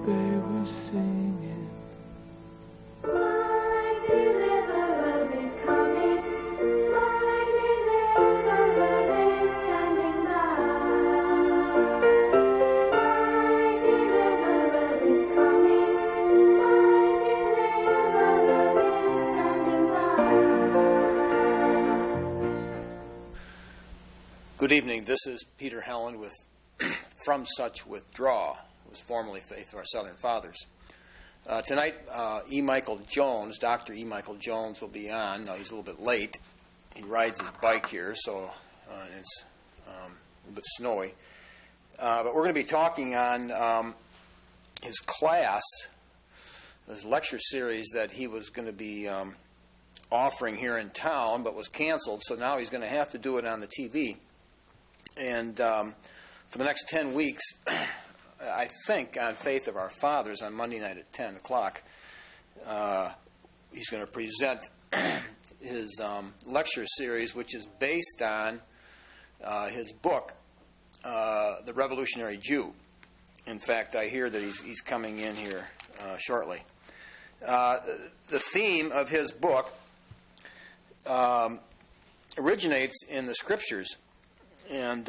they were singing. My deliverer is coming. My deliverer is standing by. My deliverer is coming. My deliverer is standing by. Good evening. This is Peter Helen with From Such Withdraw. It was formerly Faith of Our Southern Fathers. Tonight, Dr. E. Michael Jones will be on. Now, he's a little bit late. He rides his bike here, so it's a little bit snowy. But we're going to be talking on his class, his lecture series that he was going to be offering here in town, but was canceled, so now he's going to have to do it on the TV. And for the next 10 weeks, I think, on Faith of Our Fathers on Monday night at 10 o'clock, he's going to present his lecture series, which is based on his book, The Revolutionary Jew. In fact, I hear that he's coming in here shortly. The theme of his book originates in the Scriptures, and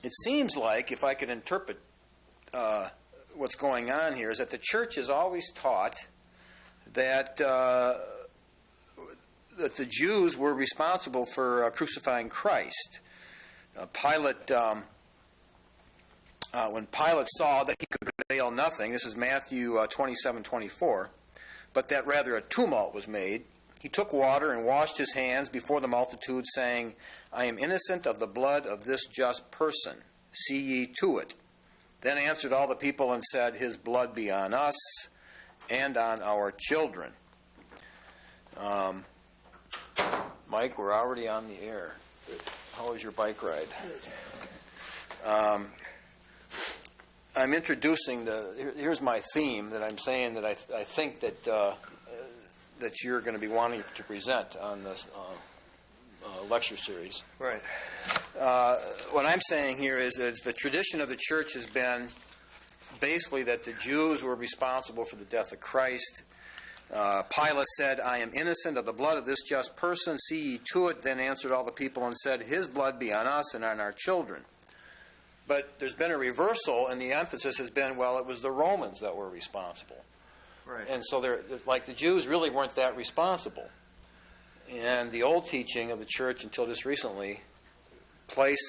it seems like, if I could interpret what's going on here, is that the church has always taught that that the Jews were responsible for crucifying Christ. When Pilate saw that he could prevail nothing, this is Matthew 27:24, but that rather a tumult was made, he took water and washed his hands before the multitude, saying, I am innocent of the blood of this just person. See ye to it. Then answered all the people and said, His blood be on us and on our children. Mike, we're already on the air. How was your bike ride? I'm introducing here's my theme that I'm saying that I think that that you're going to be wanting to present on this lecture series. Right. What I'm saying here is that the tradition of the church has been basically that the Jews were responsible for the death of Christ. Pilate said, I am innocent of the blood of this just person. See ye to it. Then answered all the people and said, His blood be on us and on our children. But there's been a reversal, and the emphasis has been, well, it was the Romans that were responsible. Right. And so the Jews really weren't that responsible. And the old teaching of the church until just recently placed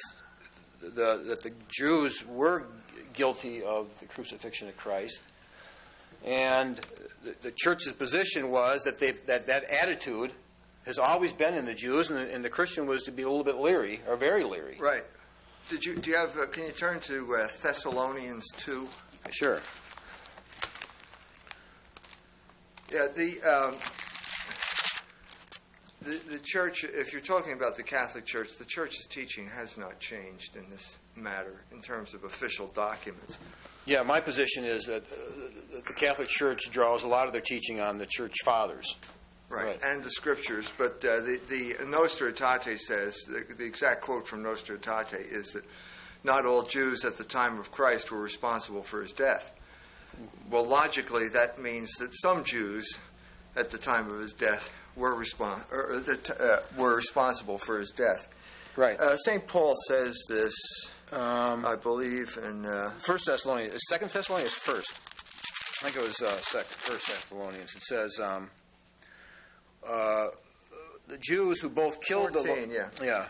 that the Jews were guilty of the crucifixion of Christ. And the church's position was that that attitude has always been in the Jews, and the Christian was to be a little bit leery, or very leery. Right. Do you have? Can you turn to Thessalonians 2? Sure. Yeah. The church. If you're talking about the Catholic Church, the church's teaching has not changed in this matter in terms of official documents. Yeah, my position is that the Catholic Church draws a lot of their teaching on the Church Fathers. Right. And the Scriptures. But the Nostra Aetate says, the exact quote from Nostra Aetate is that not all Jews at the time of Christ were responsible for his death. Well, logically, that means that some Jews at the time of his death were responsible for his death. Right. St. Paul says this, I believe, in... 1 Thessalonians, 2 Thessalonians first. I think it was 1 Thessalonians. It says, the Jews who both killed 14, yeah.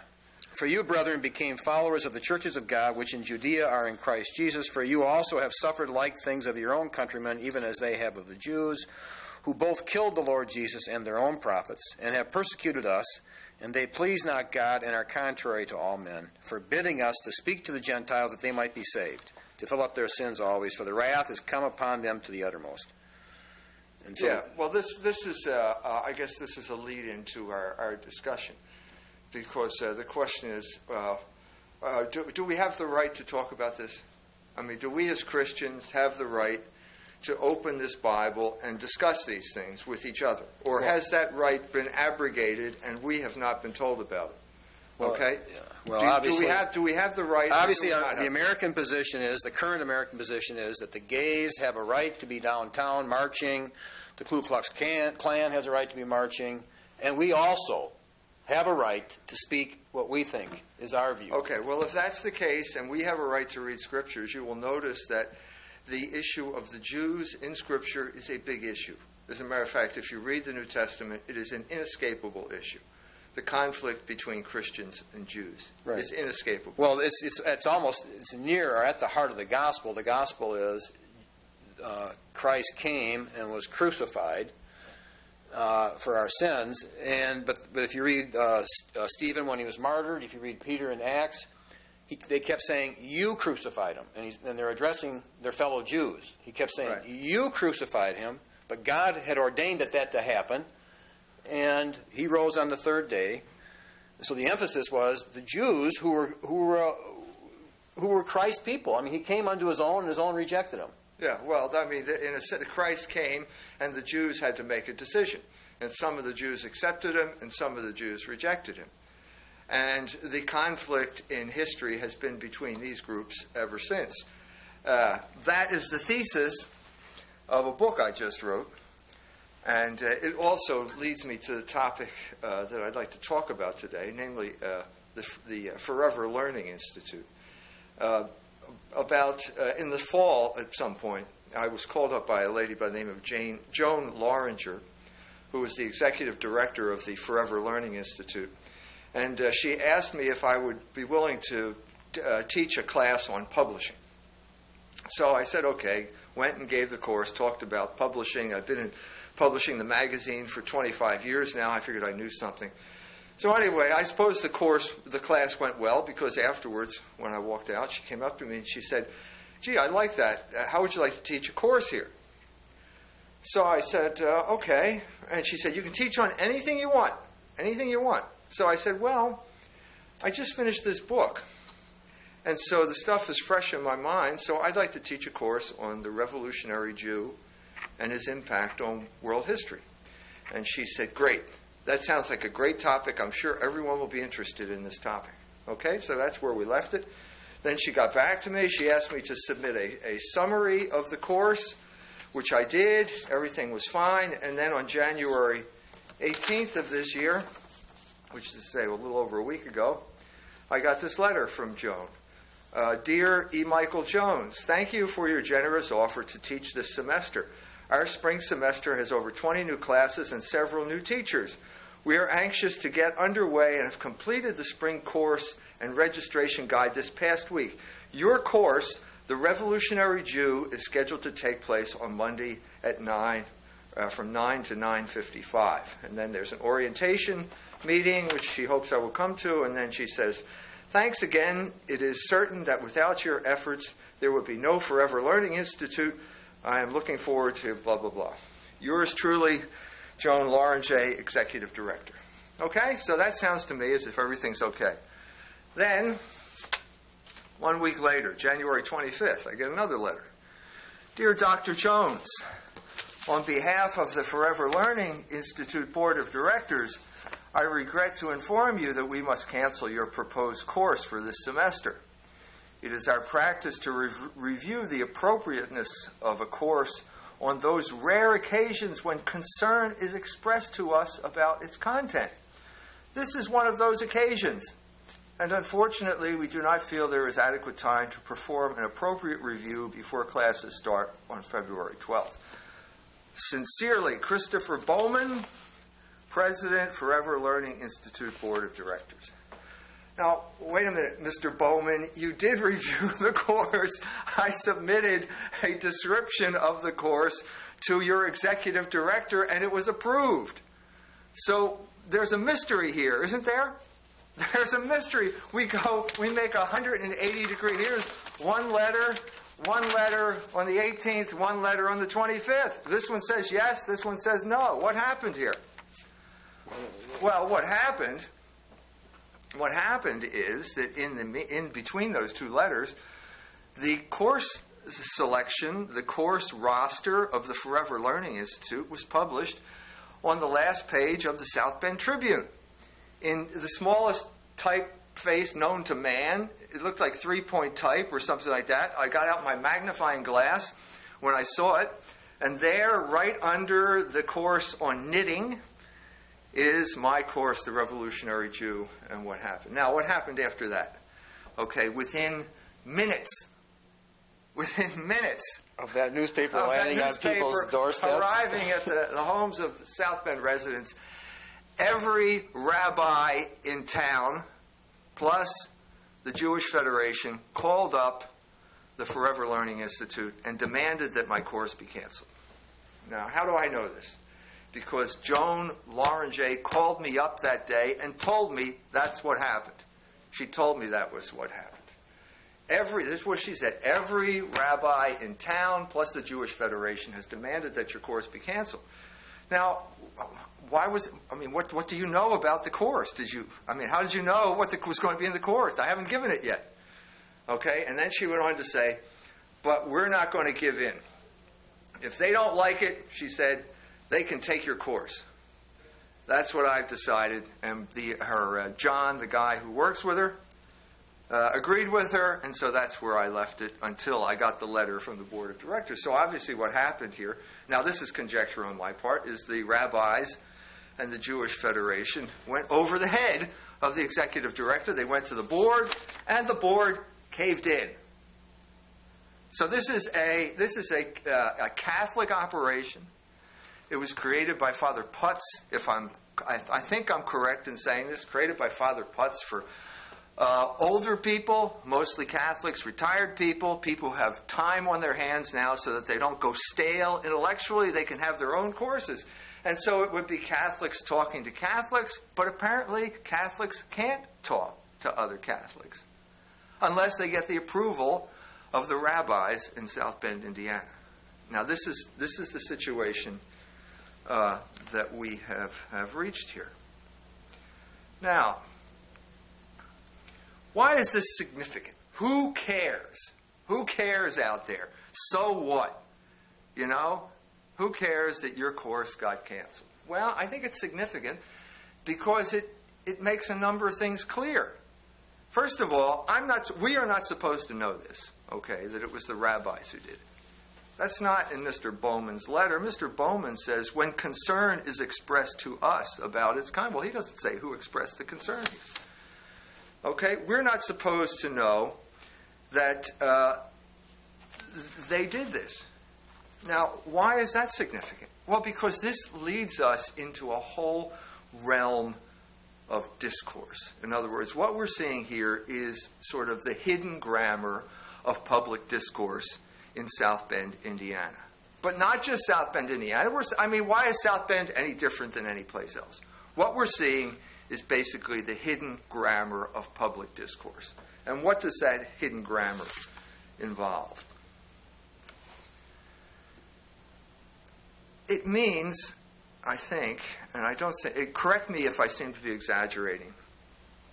For you, brethren, became followers of the churches of God, which in Judea are in Christ Jesus. For you also have suffered like things of your own countrymen, even as they have of the Jews, who both killed the Lord Jesus and their own prophets, and have persecuted us, and they please not God and are contrary to all men, forbidding us to speak to the Gentiles that they might be saved, to fill up their sins always, for the wrath is come upon them to the uttermost. And so, yeah, well, this is, I guess this is a lead-in to our discussion, because the question is, do we have the right to talk about this? I mean, do we as Christians have the right to open this Bible and discuss these things with each other? Or has that right been abrogated and we have not been told about it? Okay? Well, do obviously, we have the right? obviously, or do we not the have- American position is, the current American position is that the gays have a right to be downtown marching, the Ku Klux Klan has a right to be marching, and we also have a right to speak what we think is our view. Okay, well, if that's the case, and we have a right to read Scriptures, you will notice that the issue of the Jews in Scripture is a big issue. As a matter of fact, if you read the New Testament, it is an inescapable issue. The conflict between Christians and Jews is inescapable. Well, it's almost, it's near or at the heart of the gospel. The gospel is Christ came and was crucified for our sins. But if you read Stephen when he was martyred, if you read Peter in Acts, they kept saying, "You crucified him," and they're addressing their fellow Jews. He kept saying, Right. "You crucified him," but God had ordained that to happen, and he rose on the third day. So the emphasis was the Jews who were Christ's people. I mean, he came unto his own, and his own rejected him. Yeah, well, I mean, in a sense, Christ came, and the Jews had to make a decision. And some of the Jews accepted him, and some of the Jews rejected him. And the conflict in history has been between these groups ever since. That is the thesis of a book I just wrote. And it also leads me to the topic that I'd like to talk about today, namely the Forever Learning Institute. In the fall, at some point, I was called up by a lady by the name of Joan Loringer, who was the executive director of the Forever Learning Institute. And she asked me if I would be willing to teach a class on publishing. So I said, okay, went and gave the course, talked about publishing. I've been in publishing the magazine for 25 years now. I figured I knew something. So anyway, I suppose the class went well, because afterwards, when I walked out, she came up to me and she said, "Gee, I like that. How would you like to teach a course here?" So I said, okay. And she said, "You can teach on anything you want, anything you want." So I said, "Well, I just finished this book, and so the stuff is fresh in my mind, so I'd like to teach a course on the Revolutionary Jew and his impact on world history." And she said, "Great. That sounds like a great topic. I'm sure everyone will be interested in this topic." Okay, so that's where we left it. Then she got back to me. She asked me to submit a summary of the course, which I did. Everything was fine. And then on January 18th of this year, which is to say a little over a week ago, I got this letter from Joan. "Dear E. Michael Jones, thank you for your generous offer to teach this semester. Our spring semester has over 20 new classes and several new teachers. We are anxious to get underway and have completed the spring course and registration guide this past week. Your course, The Revolutionary Jew, is scheduled to take place on Monday at 9, from 9 to 9:55. And then there's an orientation meeting, which she hopes I will come to, and then she says, "Thanks again. It is certain that without your efforts, there would be no Forever Learning Institute. I am looking forward to blah, blah, blah. Yours truly, Joan Loringer, Executive Director." Okay, so that sounds to me as if everything's okay. Then, 1 week later, January 25th, I get another letter. "Dear Dr. Jones, on behalf of the Forever Learning Institute Board of Directors, I regret to inform you that we must cancel your proposed course for this semester. It is our practice to review the appropriateness of a course on those rare occasions when concern is expressed to us about its content. This is one of those occasions, and unfortunately we do not feel there is adequate time to perform an appropriate review before classes start on February 12th. Sincerely, Christopher Bowman, President, Forever Learning Institute Board of Directors." Now, wait a minute, Mr. Bowman, you did review the course. I submitted a description of the course to your executive director, and it was approved. So there's a mystery here, isn't there? There's a mystery. We make 180-degree. Here's one letter on the 18th, one letter on the 25th. This one says yes, this one says no. What happened here? Well, what happened is that in between those two letters, the course selection, the course roster of the Forever Learning Institute was published on the last page of the South Bend Tribune in the smallest typeface known to man. It looked like 3-point type or something like that. I got out my magnifying glass when I saw it, and there, right under the course on knitting, is my course, The Revolutionary Jew, and what happened. Now, what happened after that? Okay, within minutes Of that newspaper landing on people's doorsteps? arriving at the homes of South Bend residents, every rabbi in town, plus the Jewish Federation, called up the Forever Learning Institute and demanded that my course be canceled. Now, how do I know this? Because Joan Loranger called me up that day and told me that's what happened. She told me that was what happened. This is what she said. Every rabbi in town, plus the Jewish Federation, has demanded that your course be canceled. Now, what do you know about the course? How did you know what was going to be in the course? I haven't given it yet. Okay, and then she went on to say, but we're not going to give in. If they don't like it, she said, they can take your course. That's what I've decided. And John, the guy who works with her, agreed with her, and so that's where I left it until I got the letter from the board of directors. So obviously what happened here, now this is conjecture on my part, is the rabbis and the Jewish Federation went over the head of the executive director. They went to the board, and the board caved in. So this is a Catholic operation. It was created by Father Putz, I think I'm correct in saying this, created by Father Putz for older people, mostly Catholics, retired people who have time on their hands now so that they don't go stale intellectually. They can have their own courses. And so it would be Catholics talking to Catholics, but apparently Catholics can't talk to other Catholics unless they get the approval of the rabbis in South Bend, Indiana. Now this is the situation that we have reached here. Now, why is this significant? Who cares? Who cares out there? So what? Who cares that your course got canceled? Well, I think it's significant because it makes a number of things clear. First of all, we are not supposed to know this, okay, that it was the rabbis who did it. That's not in Mr. Bowman's letter. Mr. Bowman says when concern is expressed to us about its kind. Well, he doesn't say who expressed the concern here. Okay, we're not supposed to know that they did this. Now, why is that significant? Well, because this leads us into a whole realm of discourse. In other words, what we're seeing here is sort of the hidden grammar of public discourse in South Bend, Indiana. But not just South Bend, Indiana. Why is South Bend any different than any place else? What we're seeing is basically the hidden grammar of public discourse. And what does that hidden grammar involve? It means, I think, and I don't think, correct me if I seem to be exaggerating,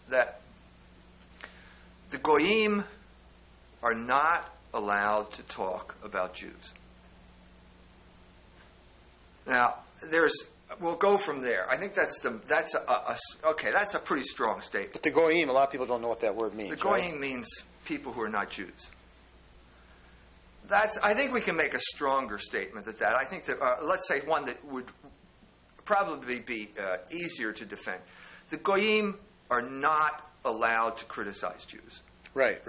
that the Goyim are not allowed to talk about Jews. Now, we'll go from there. I think that's a pretty strong statement. But the Goyim, a lot of people don't know what that word means. The Goyim means people who are not Jews. I think we can make a stronger statement than that. I think that, let's say one that would probably be easier to defend. The Goyim are not allowed to criticize Jews. Right.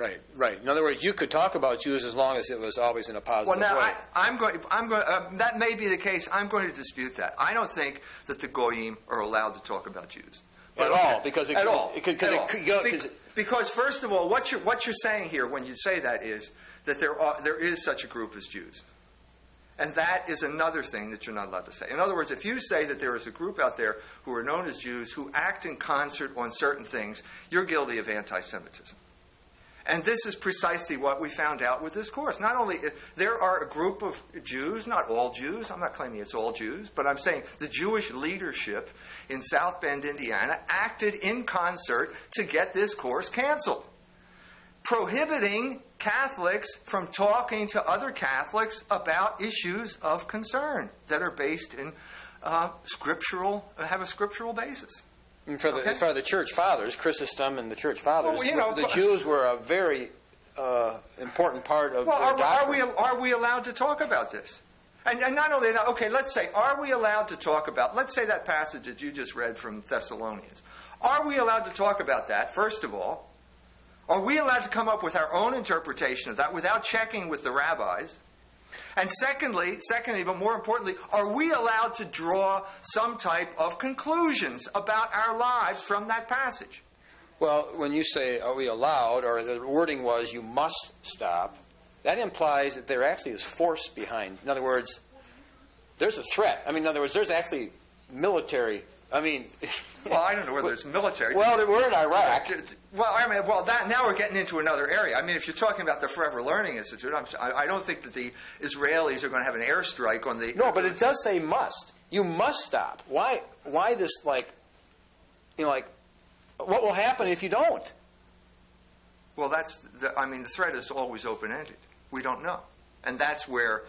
In other words, you could talk about Jews as long as it was always in a positive way. Well, now, that may be the case. I'm going to dispute that. I don't think that the Goyim are allowed to talk about Jews. At all, because because first of all, what you're saying here when you say that is that there is such a group as Jews. And that is another thing that you're not allowed to say. In other words, if you say that there is a group out there who are known as Jews who act in concert on certain things, you're guilty of anti-Semitism. And this is precisely what we found out with this course. Not only, there are a group of Jews, not all Jews, I'm not claiming it's all Jews, but I'm saying the Jewish leadership in South Bend, Indiana, acted in concert to get this course canceled, prohibiting Catholics from talking to other Catholics about issues of concern that are based in have a scriptural basis. And for the Okay. for the church fathers, Chrysostom and the church fathers, Well, you know, the but- Jews were a very important part of Well, their doctrine. are we allowed to talk about this? And not only that, okay, let's say, are we allowed to talk about, let's say that passage that you just read from Thessalonians. Are we allowed to talk about that, first of all? Are we allowed to come up with our own interpretation of that without checking with the rabbis? And secondly, but more importantly, are we allowed to draw some type of conclusions about our lives from that passage? Well, when you say, are we allowed, or the wording was, you must stop, that implies that there actually is force behind. In other words, there's a threat. I mean, in other words, there's actually military. I mean, Well, I don't know whether it's military. well, we're in Iraq. Now we're getting into another area. I mean, if you're talking about the Forever Learning Institute, I don't think that the Israelis are going to have an airstrike on the... No, but it does say must. You must stop. Why this, like, what will happen if you don't? Well, the threat is always open-ended. We don't know. And that's where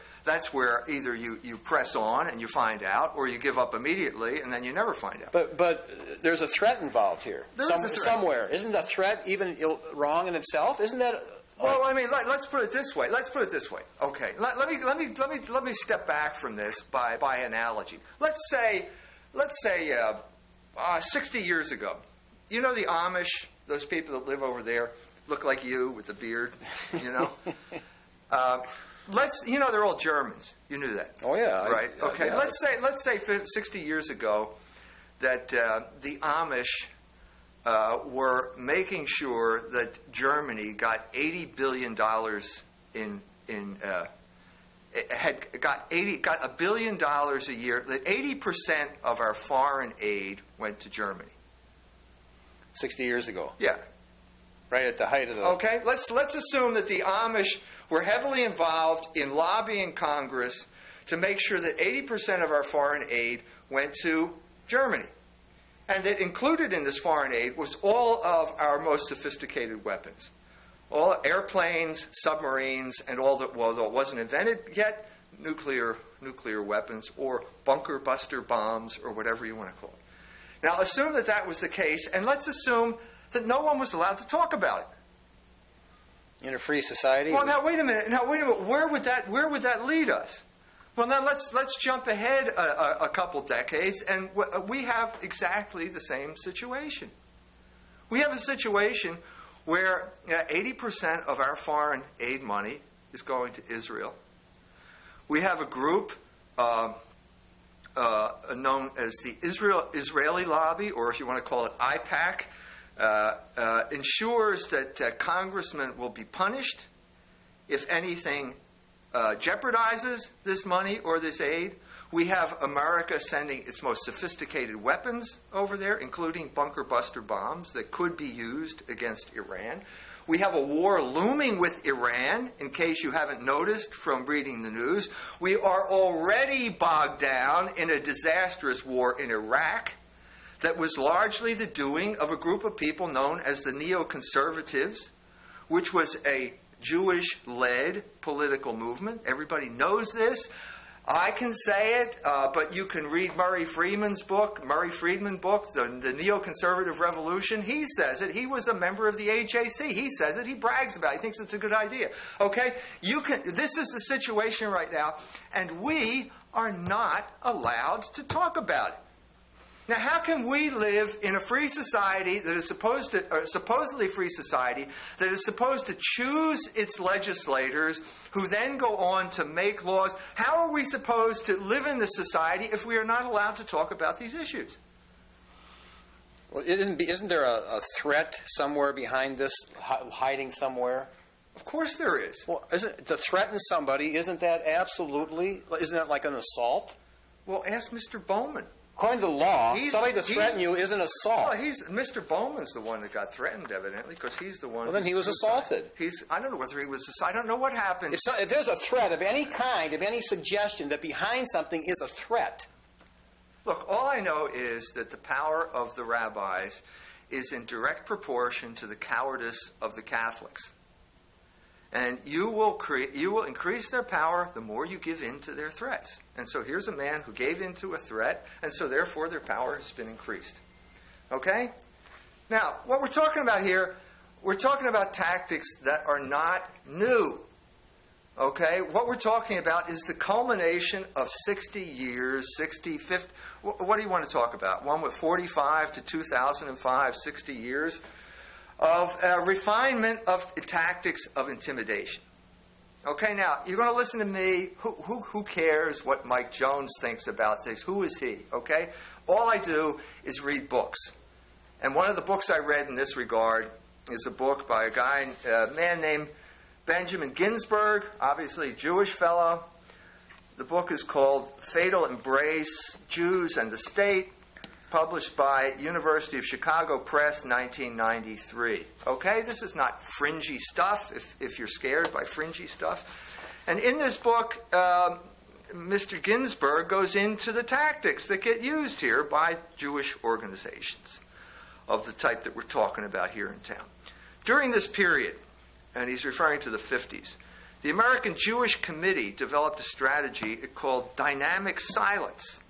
either you press on and you find out, or you give up immediately and then you never find out. But there's a threat involved here. There is a threat. Somewhere. Isn't a threat even wrong in itself? Isn't that... Well, I mean, let's put it this way. Okay, let me step back from this by analogy. Let's say 60 years ago, you know the Amish, those people that live over there, look like you with the beard, you know. They're all Germans. You knew that. Oh yeah. Right. Okay. Yeah. Let's say 60 years ago that the Amish were making sure that Germany got $80 billion got $1 billion a year. That 80% of our foreign aid went to Germany. 60 years ago. Yeah. Right at the height of the... Okay. Let's assume that the Amish were heavily involved in lobbying Congress to make sure that 80% of our foreign aid went to Germany. And that included in this foreign aid was all of our most sophisticated weapons. All airplanes, submarines, and all that, well, though it wasn't invented yet, nuclear weapons or bunker buster bombs or whatever you want to call it. Now, assume that that was the case, and let's assume that no one was allowed to talk about it. In a free society? Well, now wait a minute. Where would that lead us? Well, now let's jump ahead a couple decades, and we have exactly the same situation. We have a situation where 80% of our foreign aid money is going to Israel. We have a group known as the Israeli Lobby, or if you want to call it IPAC, ensures that congressmen will be punished if anything jeopardizes this money or this aid. We have America sending its most sophisticated weapons over there, including bunker buster bombs that could be used against Iran. We have a war looming with Iran, in case you haven't noticed from reading the news. We are already bogged down in a disastrous war in Iraq that was largely the doing of a group of people known as the neoconservatives, which was a Jewish-led political movement. Everybody knows this. I can say it, but you can read Murray Friedman's book, the Neoconservative Revolution. He says it. He was a member of the AJC. He says it. He brags about it. He thinks it's a good idea. Okay? This is the situation right now, and we are not allowed to talk about it. Now, how can we live in a free society that is supposedly free society, that is supposed to choose its legislators, who then go on to make laws? How are we supposed to live in this society if we are not allowed to talk about these issues? Well, isn't there a threat somewhere behind this, hiding somewhere? Of course there is. Well, to threaten somebody, isn't that like an assault? Well, ask Mr. Bowman. According to the law, somebody to threaten you is an assault. Well, Mr. Bowman's the one that got threatened, evidently, because he's the one. Well, then he was assaulted. I don't know whether he was. I don't know what happened. If there's a threat of any kind, of any suggestion that behind something is a threat. Look, all I know is that the power of the rabbis is in direct proportion to the cowardice of the Catholics. And you will increase their power the more you give in to their threats. And so here's a man who gave in to a threat, and so therefore their power has been increased. Okay? Now, what we're talking about here, we're talking about tactics that are not new. Okay? What we're talking about is the culmination of 60 years, 60, 50. What do you want to talk about? One with 45 to 2005, 60 years of refinement of tactics of intimidation. Okay, now, you're going to listen to me. Who cares what Mike Jones thinks about things? Who is he? Okay? All I do is read books. And one of the books I read in this regard is a book by a man named Benjamin Ginsberg, obviously a Jewish fellow. The book is called Fatal Embrace, Jews and the State, published by University of Chicago Press, 1993. Okay, this is not fringy stuff, if you're scared by fringy stuff. And in this book, Mr. Ginsberg goes into the tactics that get used here by Jewish organizations of the type that we're talking about here in town. During this period, and he's referring to the 50s, the American Jewish Committee developed a strategy called dynamic silence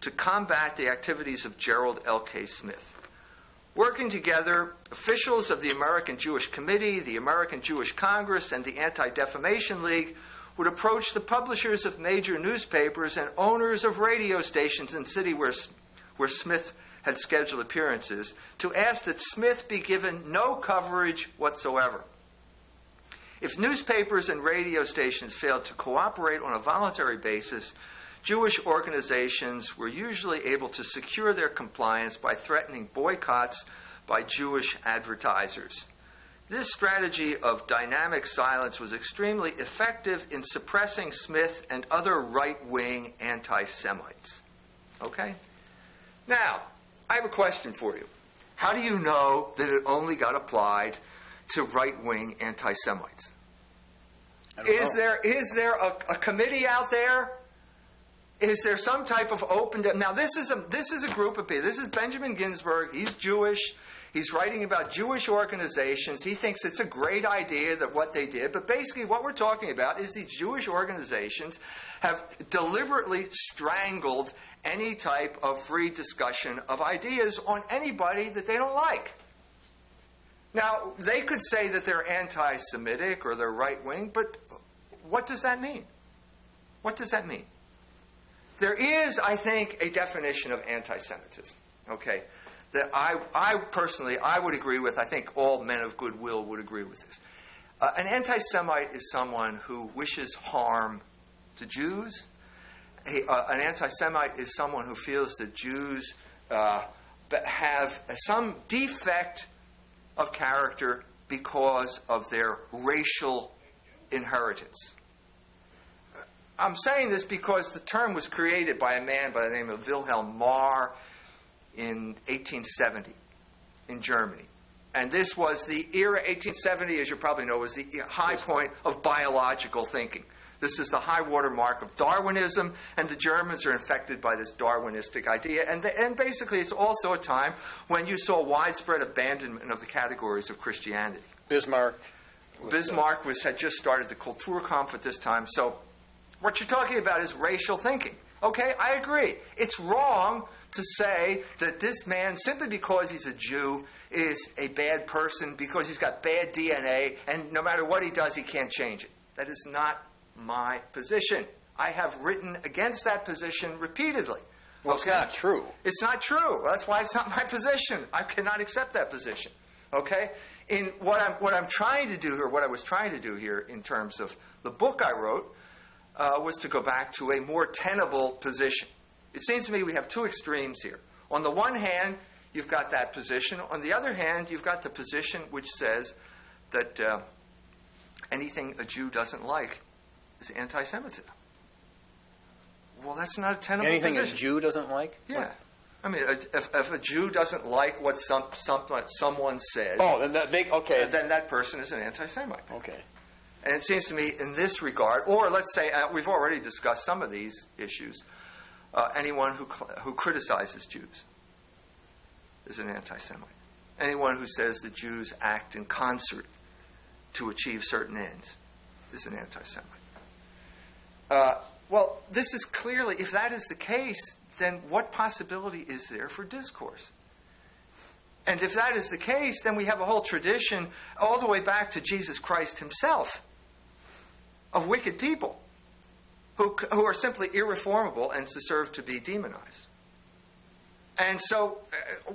to combat the activities of Gerald L.K. Smith. Working together, officials of the American Jewish Committee, the American Jewish Congress, and the Anti-Defamation League would approach the publishers of major newspapers and owners of radio stations in the city where Smith had scheduled appearances to ask that Smith be given no coverage whatsoever. If newspapers and radio stations failed to cooperate on a voluntary basis, Jewish organizations were usually able to secure their compliance by threatening boycotts by Jewish advertisers. This strategy of dynamic silence was extremely effective in suppressing Smith and other right-wing anti-Semites. Okay? Now, I have a question for you. How do you know that it only got applied to right-wing anti-Semites? Is there a committee out there? Is there some type of open... Now, this is a group of people. This is Benjamin Ginsberg. He's Jewish. He's writing about Jewish organizations. He thinks it's a great idea that what they did. But basically, what we're talking about is these Jewish organizations have deliberately strangled any type of free discussion of ideas on anybody that they don't like. Now, they could say that they're anti-Semitic or they're right-wing, but what does that mean? What does that mean? There is, I think, a definition of anti-Semitism, okay, that I personally, I would agree with. I think all men of goodwill would agree with this. An anti-Semite is someone who wishes harm to Jews. An anti-Semite is someone who feels that Jews have some defect of character because of their racial inheritance. I'm saying this because the term was created by a man by the name of Wilhelm Marr in 1870 in Germany. And this was the era, 1870, as you probably know, was the high point of biological thinking. This is the high water mark of Darwinism, and the Germans are infected by this Darwinistic idea. And basically, it's also a time when you saw widespread abandonment of the categories of Christianity. Bismarck had just started the Kulturkampf at this time. So what you're talking about is racial thinking. Okay, I agree. It's wrong to say that this man, simply because he's a Jew, is a bad person because he's got bad DNA, and no matter what he does, he can't change it. That is not my position. I have written against that position repeatedly. Well, okay? It's not true. It's not true. That's why it's not my position. I cannot accept that position. Okay? In what I'm trying to do here, what I was trying to do here in terms of the book I wrote, was to go back to a more tenable position. It seems to me we have two extremes here. On the one hand, you've got that position. On the other hand, you've got the position which says that anything a Jew doesn't like is anti-Semitism. Well, that's not a tenable position. Anything a Jew doesn't like? Yeah. What? I mean, if a Jew doesn't like what someone said, then that person is an anti-Semite. Okay. And it seems to me in this regard, or let's say, we've already discussed some of these issues, anyone who criticizes Jews is an anti-Semite. Anyone who says that Jews act in concert to achieve certain ends is an anti-Semite. Well, this is clearly, if that is the case, then what possibility is there for discourse? And if that is the case, then we have a whole tradition all the way back to Jesus Christ himself of wicked people who are simply irreformable and deserve to be demonized. And so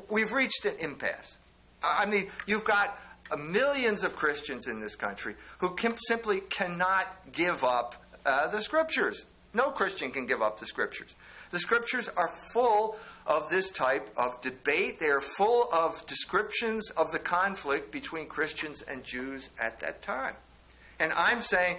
we've reached an impasse. I mean, you've got millions of Christians in this country who simply cannot give up the Scriptures. No Christian can give up the Scriptures. The Scriptures are full of this type of debate. They are full of descriptions of the conflict between Christians and Jews at that time. And I'm saying,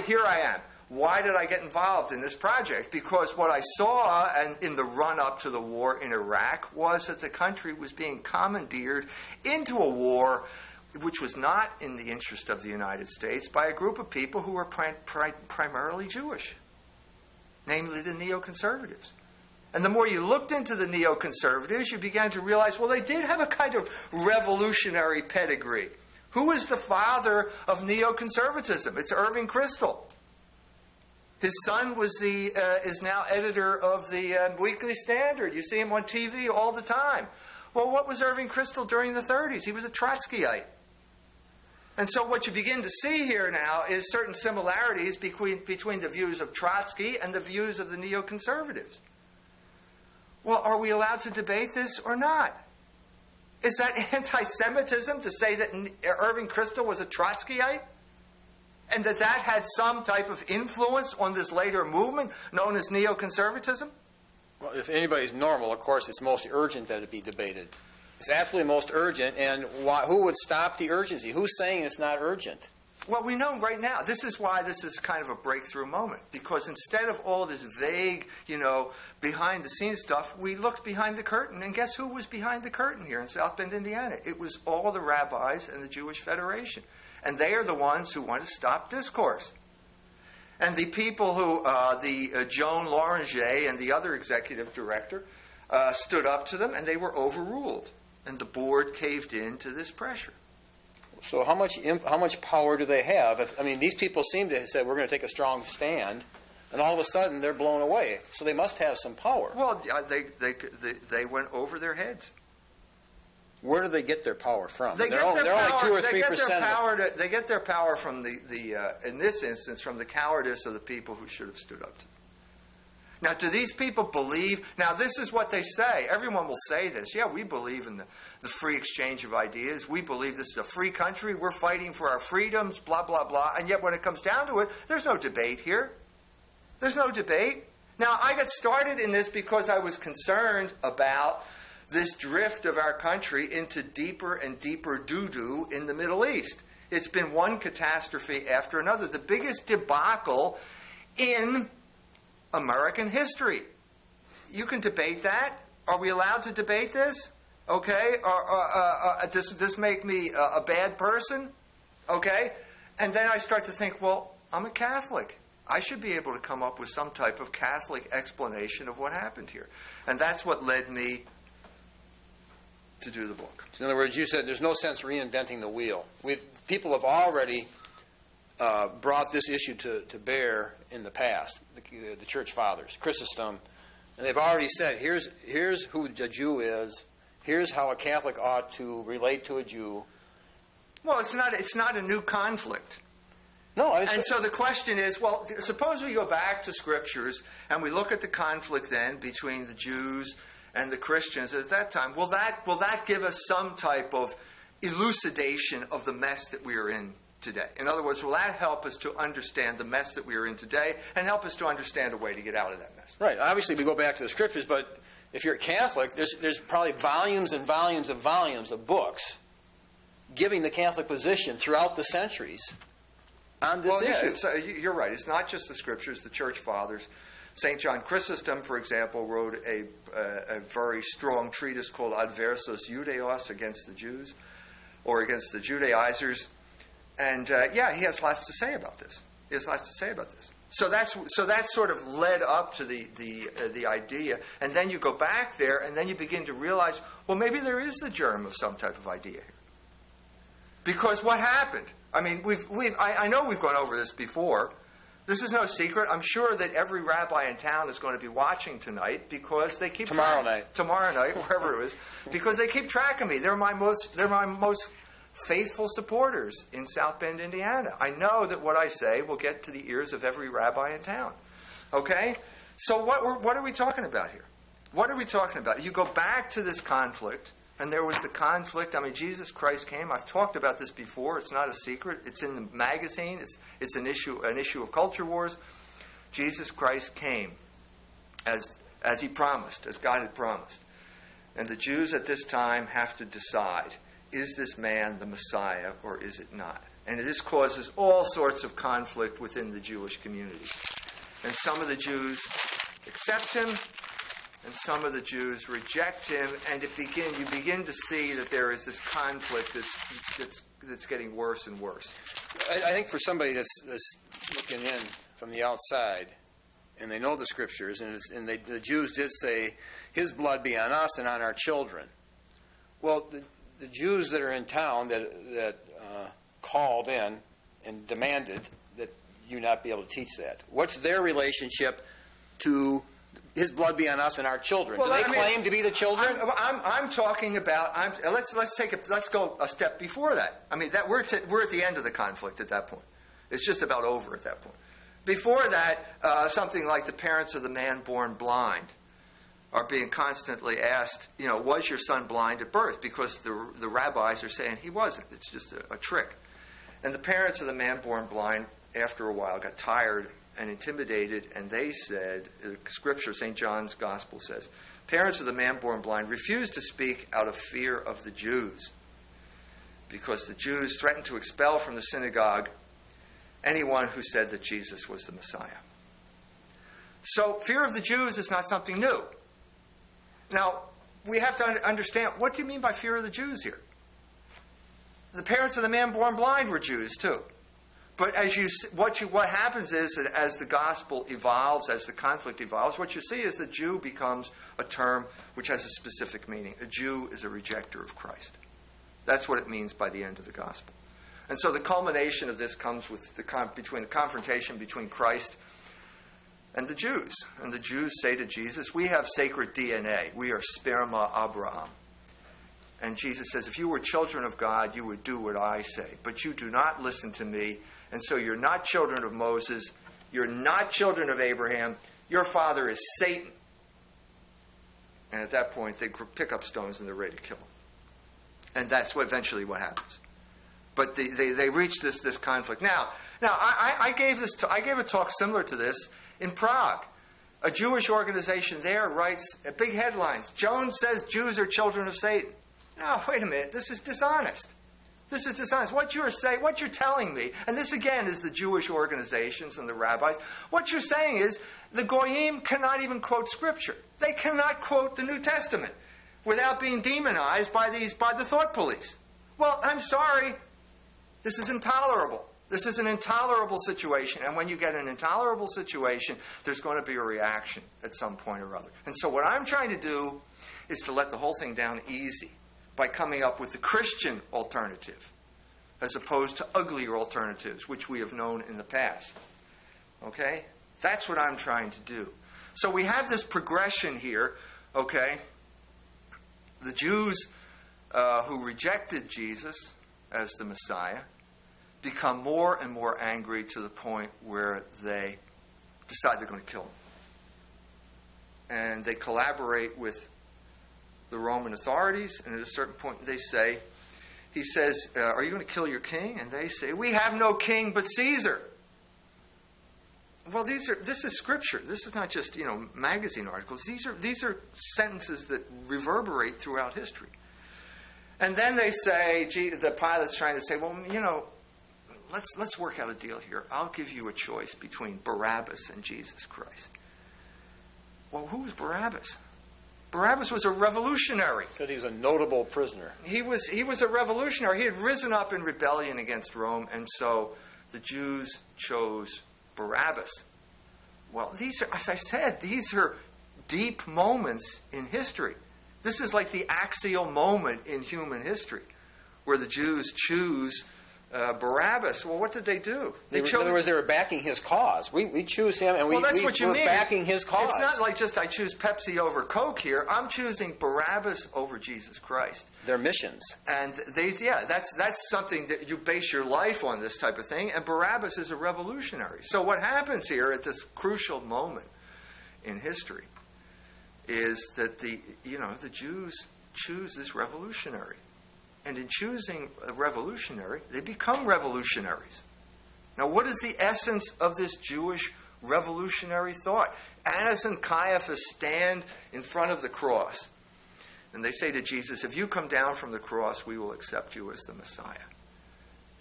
here I am. Why did I get involved in this project? Because what I saw in the run-up to the war in Iraq was that the country was being commandeered into a war which was not in the interest of the United States by a group of people who were primarily Jewish, namely the neoconservatives. And the more you looked into the neoconservatives, you began to realize, well, they did have a kind of revolutionary pedigree. Who is the father of neoconservatism? It's Irving Kristol. His son is now editor of the Weekly Standard. You see him on TV all the time. Well, what was Irving Kristol during the 30s? He was a Trotskyite. And so what you begin to see here now is certain similarities between the views of Trotsky and the views of the neoconservatives. Well, are we allowed to debate this or not? Is that anti-Semitism to say that Irving Kristol was a Trotskyite? And that had some type of influence on this later movement known as neoconservatism? Well, if anybody's normal, of course, it's most urgent that it be debated. It's absolutely most urgent, and who would stop the urgency? Who's saying it's not urgent? Well, we know right now. This is why this is kind of a breakthrough moment. Because instead of all this vague, behind-the-scenes stuff, we looked behind the curtain. And guess who was behind the curtain here in South Bend, Indiana? It was all the rabbis and the Jewish Federation. And they are the ones who want to stop discourse. And the people who, Joan Loranger and the other executive director, stood up to them, and they were overruled. And the board caved in to this pressure. So how much power do they have? These people seem to say we're going to take a strong stand, and all of a sudden they're blown away. So they must have some power. Well, they went over their heads. Where do they get their power from? They're only 2 or 3%. They get their power from in this instance, from the cowardice of the people who should have stood up to them. Now, do these people believe? Now, this is what they say. Everyone will say this. Yeah, we believe in the free exchange of ideas. We believe this is a free country. We're fighting for our freedoms, blah, blah, blah. And yet, when it comes down to it, there's no debate here. There's no debate. Now, I got started in this because I was concerned about this drift of our country into deeper and deeper doo-doo in the Middle East. It's been one catastrophe after another. The biggest debacle in American history. You can debate that. Are we allowed to debate this? Okay? Does this make me a bad person? Okay? And then I start to think, well, I'm a Catholic. I should be able to come up with some type of Catholic explanation of what happened here. And that's what led me to do the book. So in other words, you said there's no sense reinventing the wheel. People have already brought this issue to bear in the past, the church fathers, Chrysostom, and they've already said, here's who a Jew is, here's how a Catholic ought to relate to a Jew. Well, it's not a new conflict. No, and so the question is, well, suppose we go back to Scriptures and we look at the conflict then between the Jews and the Christians at that time. Will that give us some type of elucidation of the mess that we are in today? In other words, will that help us to understand the mess that we are in today and help us to understand a way to get out of that mess? Right. Obviously, we go back to the Scriptures, but if you're a Catholic, there's probably volumes and volumes of books giving the Catholic position throughout the centuries on this issue. You're right. It's not just the Scriptures, the Church Fathers. St. John Chrysostom, for example, wrote a very strong treatise called Adversus Judaeos, against the Jews, or against the Judaizers. And he has lots to say about this. So that's sort of led up to the idea, and then you go back there, and then you begin to realize, well, maybe there is the germ of some type of idea here. Because what happened? I mean, I know we've gone over this before, This is no secret. I'm sure that every rabbi in town is going to be watching tonight because they keep Tomorrow night, wherever it is, because they keep track of me. They're my most faithful supporters in South Bend, Indiana. I know that what I say will get to the ears of every rabbi in town. Okay? So what are we talking about here? What are we talking about? You go back to this conflict, and there was the conflict. I mean, Jesus Christ came. I've talked about this before. It's not a secret. It's in the magazine. It's an issue of culture wars. Jesus Christ came as he promised, as God had promised. And the Jews at this time have to decide, is this man the Messiah or is it not? And this causes all sorts of conflict within the Jewish community. And some of the Jews accept him, and some of the Jews reject him, and you begin to see that there is this conflict that's getting worse and worse. I think for somebody that's looking in from the outside, and they know the Scriptures, and the Jews did say, his blood be on us and on our children. Well, the Jews that are in town that called in and demanded that you not be able to teach that, what's their relationship to his blood be on us and our children? Well, do they claim to be the children? I'm talking about. Let's go a step before that. I mean, we're at the end of the conflict at that point. It's just about over at that point. Before that, something like the parents of the man born blind are being constantly asked, was your son blind at birth? Because the rabbis are saying he wasn't. It's just a trick. And the parents of the man born blind, after a while, got tired and intimidated, and they said, Scripture, St. John's Gospel says, parents of the man born blind refused to speak out of fear of the Jews, because the Jews threatened to expel from the synagogue anyone who said that Jesus was the Messiah. So fear of the Jews is not something new. Now, we have to understand, what do you mean by fear of the Jews here? The parents of the man born blind were Jews too. But what happens is that as the gospel evolves, as the conflict evolves, what you see is the Jew becomes a term which has a specific meaning. A Jew is a rejecter of Christ. That's what it means by the end of the gospel. And so the culmination of this comes with the confrontation between Christ and the Jews. And the Jews say to Jesus, we have sacred DNA. We are sperma Abraham. And Jesus says, if you were children of God, you would do what I say. But you do not listen to me. And so you're not children of Moses. You're not children of Abraham. Your father is Satan. And at that point, they pick up stones and they're ready to kill him. And that's eventually what happens. But they reach this conflict. Now I gave a talk similar to this in Prague. A Jewish organization there writes big headlines. Jones says Jews are children of Satan. No, wait a minute. This is dishonest. This is dishonest. What you're telling me, and this again is the Jewish organizations and the rabbis, what you're saying is the Goyim cannot even quote Scripture. They cannot quote the New Testament without being demonized by the thought police. Well, I'm sorry. This is intolerable. This is an intolerable situation. And when you get an intolerable situation, there's going to be a reaction at some point or other. And so what I'm trying to do is to let the whole thing down easy by coming up with the Christian alternative, as opposed to uglier alternatives, which we have known in the past. Okay? That's what I'm trying to do. So we have this progression here, okay? The Jews who rejected Jesus as the Messiah become more and more angry to the point where they decide they're going to kill him. And they collaborate with the Roman authorities, and at a certain point they say, he says, are you going to kill your king? And they say, we have no king but Caesar. Well, this is Scripture. This is not just, magazine articles. These are sentences that reverberate throughout history. And then they say, the Pilate's trying to say, well, let's work out a deal here. I'll give you a choice between Barabbas and Jesus Christ. Well, who was Barabbas? Barabbas was a revolutionary. Said he was a notable prisoner. He was a revolutionary. He had risen up in rebellion against Rome, and so the Jews chose Barabbas. Well, as I said, these are deep moments in history. This is like the axial moment in human history, where the Jews choose Barabbas, well, what did they do? In other words, they were backing his cause. We choose him, and well, that's what you we're mean. backing his cause. It's not like just I choose Pepsi over Coke here. I'm choosing Barabbas over Jesus Christ. Their missions. And that's something that you base your life on, this type of thing. And Barabbas is a revolutionary. So what happens here at this crucial moment in history is that the Jews choose this revolutionary. And in choosing a revolutionary, they become revolutionaries. Now, what is the essence of this Jewish revolutionary thought? Annas and Caiaphas stand in front of the cross, and they say to Jesus, if you come down from the cross, we will accept you as the Messiah.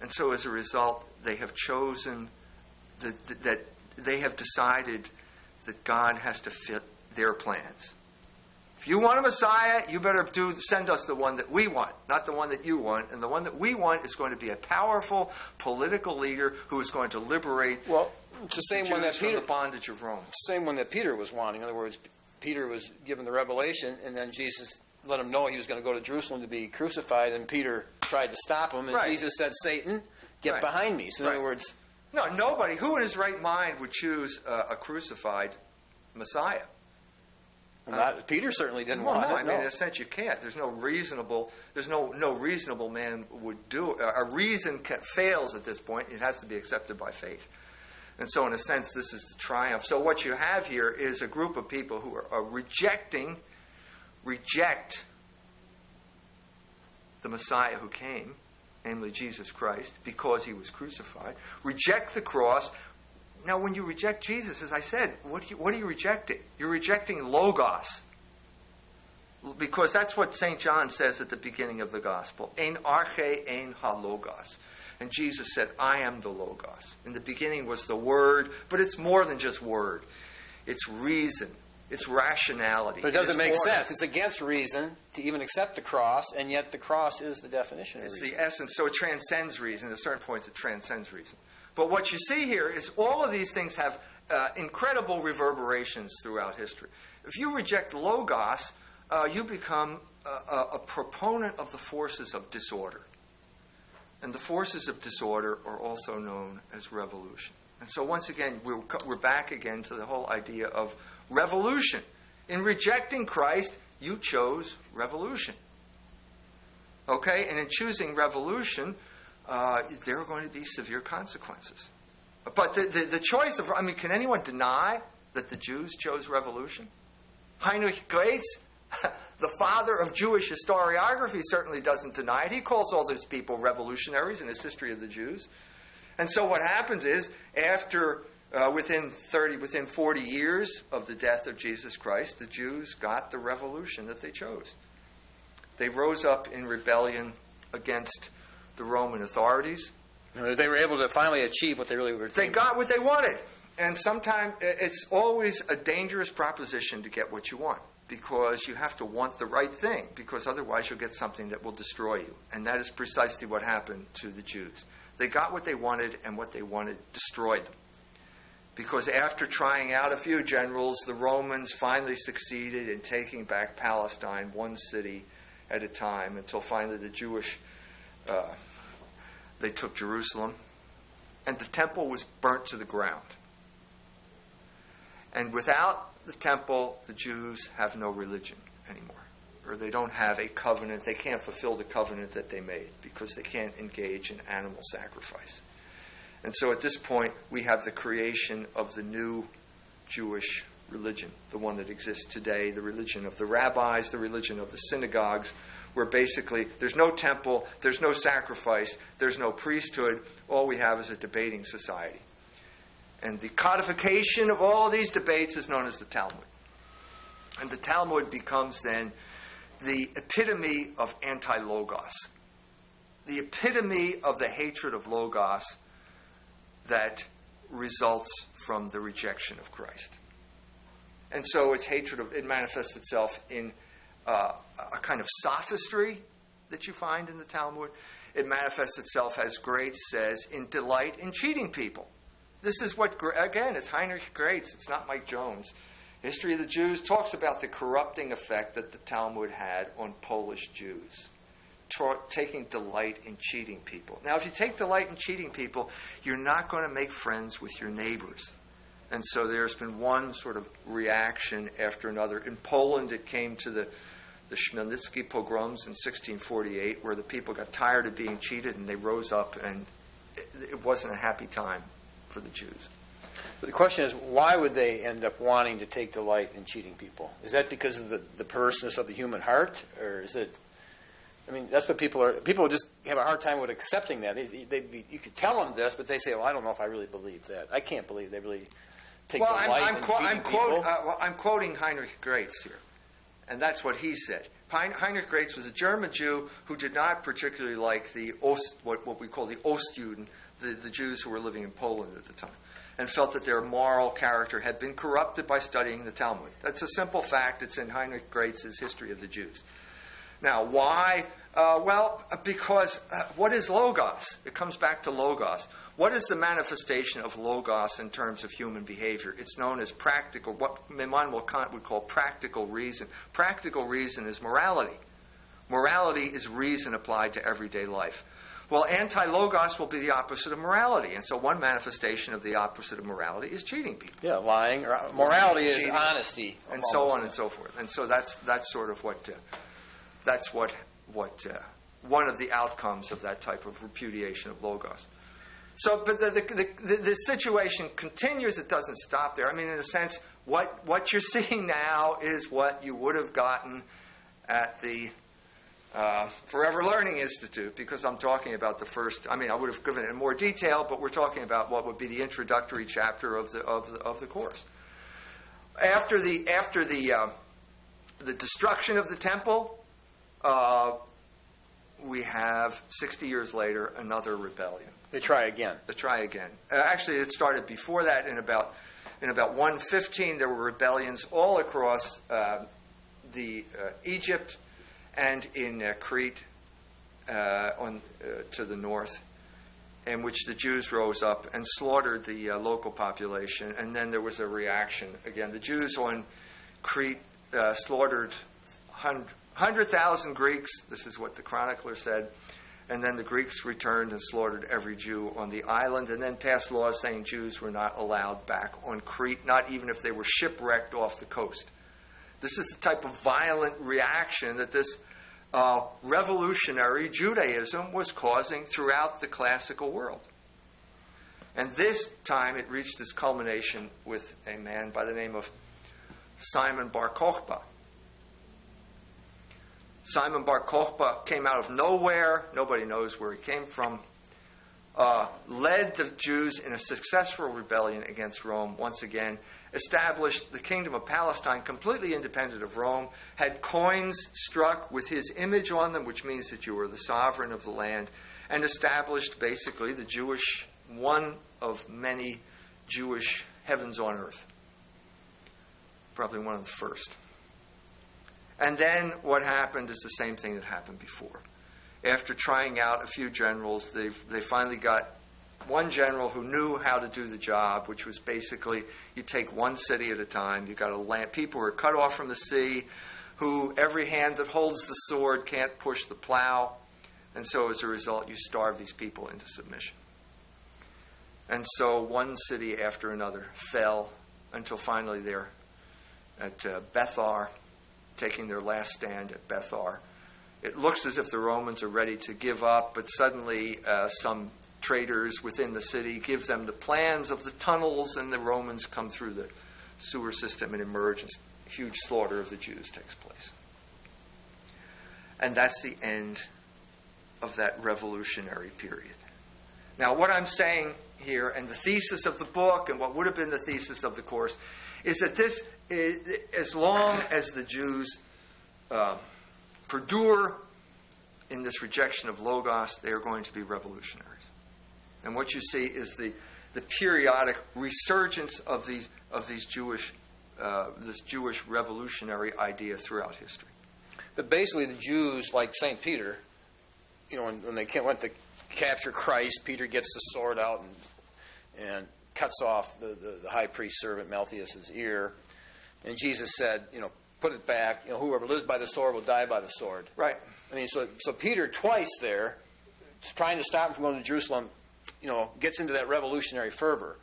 And so as a result, they have chosen that they have decided that God has to fit their plans. If you want a Messiah, you better send us the one that we want, not the one that you want. And the one that we want is going to be a powerful political leader who is going to liberate it's the same one that from Peter, the bondage of Rome. same one that Peter was wanting. In other words, Peter was given the revelation, and then Jesus let him know he was going to go to Jerusalem to be crucified, and Peter tried to stop him, and Right. Jesus said, Satan, get Right. behind me. So in Right. other words, No, nobody who in his right mind would choose a crucified Messiah. Peter certainly didn't Well, want no, it. I mean, in a sense, you can't. There's no reasonable man would do it. A reason fails at this point. It has to be accepted by faith. And so, in a sense, this is the triumph. So what you have here is a group of people who are reject the Messiah who came, namely Jesus Christ, because he was crucified. Reject the cross. Now, when you reject Jesus, as I said, what are you rejecting? You're rejecting Logos. Because that's what St. John says at the beginning of the Gospel. Ein arche, ein ha Logos. And Jesus said, I am the Logos. In the beginning was the Word, but it's more than just Word. It's reason. It's rationality. But it doesn't make order. sense. It's against reason to even accept the cross, and yet the cross is the definition of It's reason. the essence. So it transcends reason. At certain points, it transcends reason. But what you see here is all of these things have incredible reverberations throughout history. If you reject Logos, you become a proponent of the forces of disorder. And the forces of disorder are also known as revolution. And so once again, we're back again to the whole idea of revolution. In rejecting Christ, you chose revolution. Okay? And in choosing revolution, there are going to be severe consequences. But the choice of, can anyone deny that the Jews chose revolution? Heinrich Graetz, the father of Jewish historiography, certainly doesn't deny it. He calls all those people revolutionaries in his History of the Jews. And so what happens is, after within 40 years of the death of Jesus Christ, the Jews got the revolution that they chose. They rose up in rebellion against the Roman authorities. They were able to finally achieve what they really were They got what they wanted. And sometimes it's always a dangerous proposition to get what you want, because you have to want the right thing, because otherwise you'll get something that will destroy you. And that is precisely what happened to the Jews. They got what they wanted, and what they wanted destroyed them. Because after trying out a few generals, the Romans finally succeeded in taking back Palestine, one city at a time, until finally the Jewish, they took Jerusalem, and the temple was burnt to the ground. And without the temple, the Jews have no religion anymore. Or they don't have a covenant. They can't fulfill the covenant that they made, because they can't engage in animal sacrifice. And so at this point, we have the creation of the new Jewish religion, the one that exists today, the religion of the rabbis, the religion of the synagogues, where basically there's no temple, there's no sacrifice, there's no priesthood. All we have is a debating society. And the codification of all these debates is known as the Talmud. And the Talmud becomes then the epitome of anti-Logos, the epitome of the hatred of Logos that results from the rejection of Christ. And so its hatred it manifests itself in a kind of sophistry that you find in the Talmud. It manifests itself, as Graetz says, in delight in cheating people. This is what, again, it's Heinrich Graetz, it's not Mike Jones. History of the Jews talks about the corrupting effect that the Talmud had on Polish Jews. taking delight in cheating people. Now, if you take delight in cheating people, you're not going to make friends with your neighbors. And so there's been one sort of reaction after another. In Poland, it came to the Chmielnicki pogroms in 1648, where the people got tired of being cheated and they rose up, and it wasn't a happy time for the Jews. But the question is, why would they end up wanting to take delight in cheating people? Is that because of the perverseness of the human heart, or is it? I mean, that's what people are. People just have a hard time with accepting that. You could tell them this, but they say, "Well, I don't know if I really believe that. I can't believe they really take delight in cheating people." I'm quoting Heinrich Graetz here, and that's what he said. Heinrich Graetz was a German Jew who did not particularly like the what we call the Ostjuden, the Jews who were living in Poland at the time, and felt that their moral character had been corrupted by studying the Talmud. That's a simple fact. It's in Heinrich Graetz's History of the Jews. Now, why? Because what is Logos? It comes back to Logos. What is the manifestation of Logos in terms of human behavior? It's known as practical, what Immanuel Kant would call practical reason. Practical reason is morality. Morality is reason applied to everyday life. Well, anti-Logos will be the opposite of morality. And so one manifestation of the opposite of morality is cheating people. Yeah, lying. Morality is cheating, honesty. and so on and so forth. And so that's sort of what one of the outcomes of that type of repudiation of Logos. So, but the situation continues. It doesn't stop there. I mean, in a sense, what you're seeing now is what you would have gotten at the Forever Learning Institute, because I'm talking about the first. I mean, I would have given it in more detail, but we're talking about what would be the introductory chapter of the course. After the destruction of the temple, we have 60 years later another rebellion. They try again. Actually, it started before that. In about 115, there were rebellions all across Egypt and in Crete to the north, in which the Jews rose up and slaughtered the local population. And then there was a reaction. Again, the Jews on Crete slaughtered 100,000 Greeks. This is what the chronicler said. And then the Greeks returned and slaughtered every Jew on the island, and then passed laws saying Jews were not allowed back on Crete, not even if they were shipwrecked off the coast. This is the type of violent reaction that this revolutionary Judaism was causing throughout the classical world. And this time it reached its culmination with a man by the name of Simon Bar Kokhba. Simon Bar Kokhba came out of nowhere. Nobody knows where he came from. Led the Jews in a successful rebellion against Rome once again. Established the kingdom of Palestine completely independent of Rome. Had coins struck with his image on them, which means that you were the sovereign of the land. And established basically the Jewish, one of many Jewish heavens on earth. Probably one of the first. And then what happened is the same thing that happened before. After trying out a few generals, they finally got one general who knew how to do the job, which was basically you take one city at a time. You've got a land. People who are cut off from the sea, who every hand that holds the sword can't push the plow. And so as a result, you starve these people into submission. And so one city after another fell until finally they're at Bethar, taking their last stand at Bethar. It looks as if the Romans are ready to give up, but suddenly some traders within the city give them the plans of the tunnels, and the Romans come through the sewer system and emerge, and huge slaughter of the Jews takes place. And that's the end of that revolutionary period. Now, what I'm saying here, and the thesis of the book, and what would have been the thesis of the course, is that this is, as long as the Jews perdure in this rejection of Logos, they are going to be revolutionaries. And what you see is the periodic resurgence of these Jewish this Jewish revolutionary idea throughout history. But basically, the Jews, like St. Peter, when they went to capture Christ, Peter gets the sword out and cuts off the high priest's servant Malchus's ear. And Jesus said, put it back, whoever lives by the sword will die by the sword. Right. I mean, so Peter twice there, trying to stop him from going to Jerusalem, gets into that revolutionary fervor.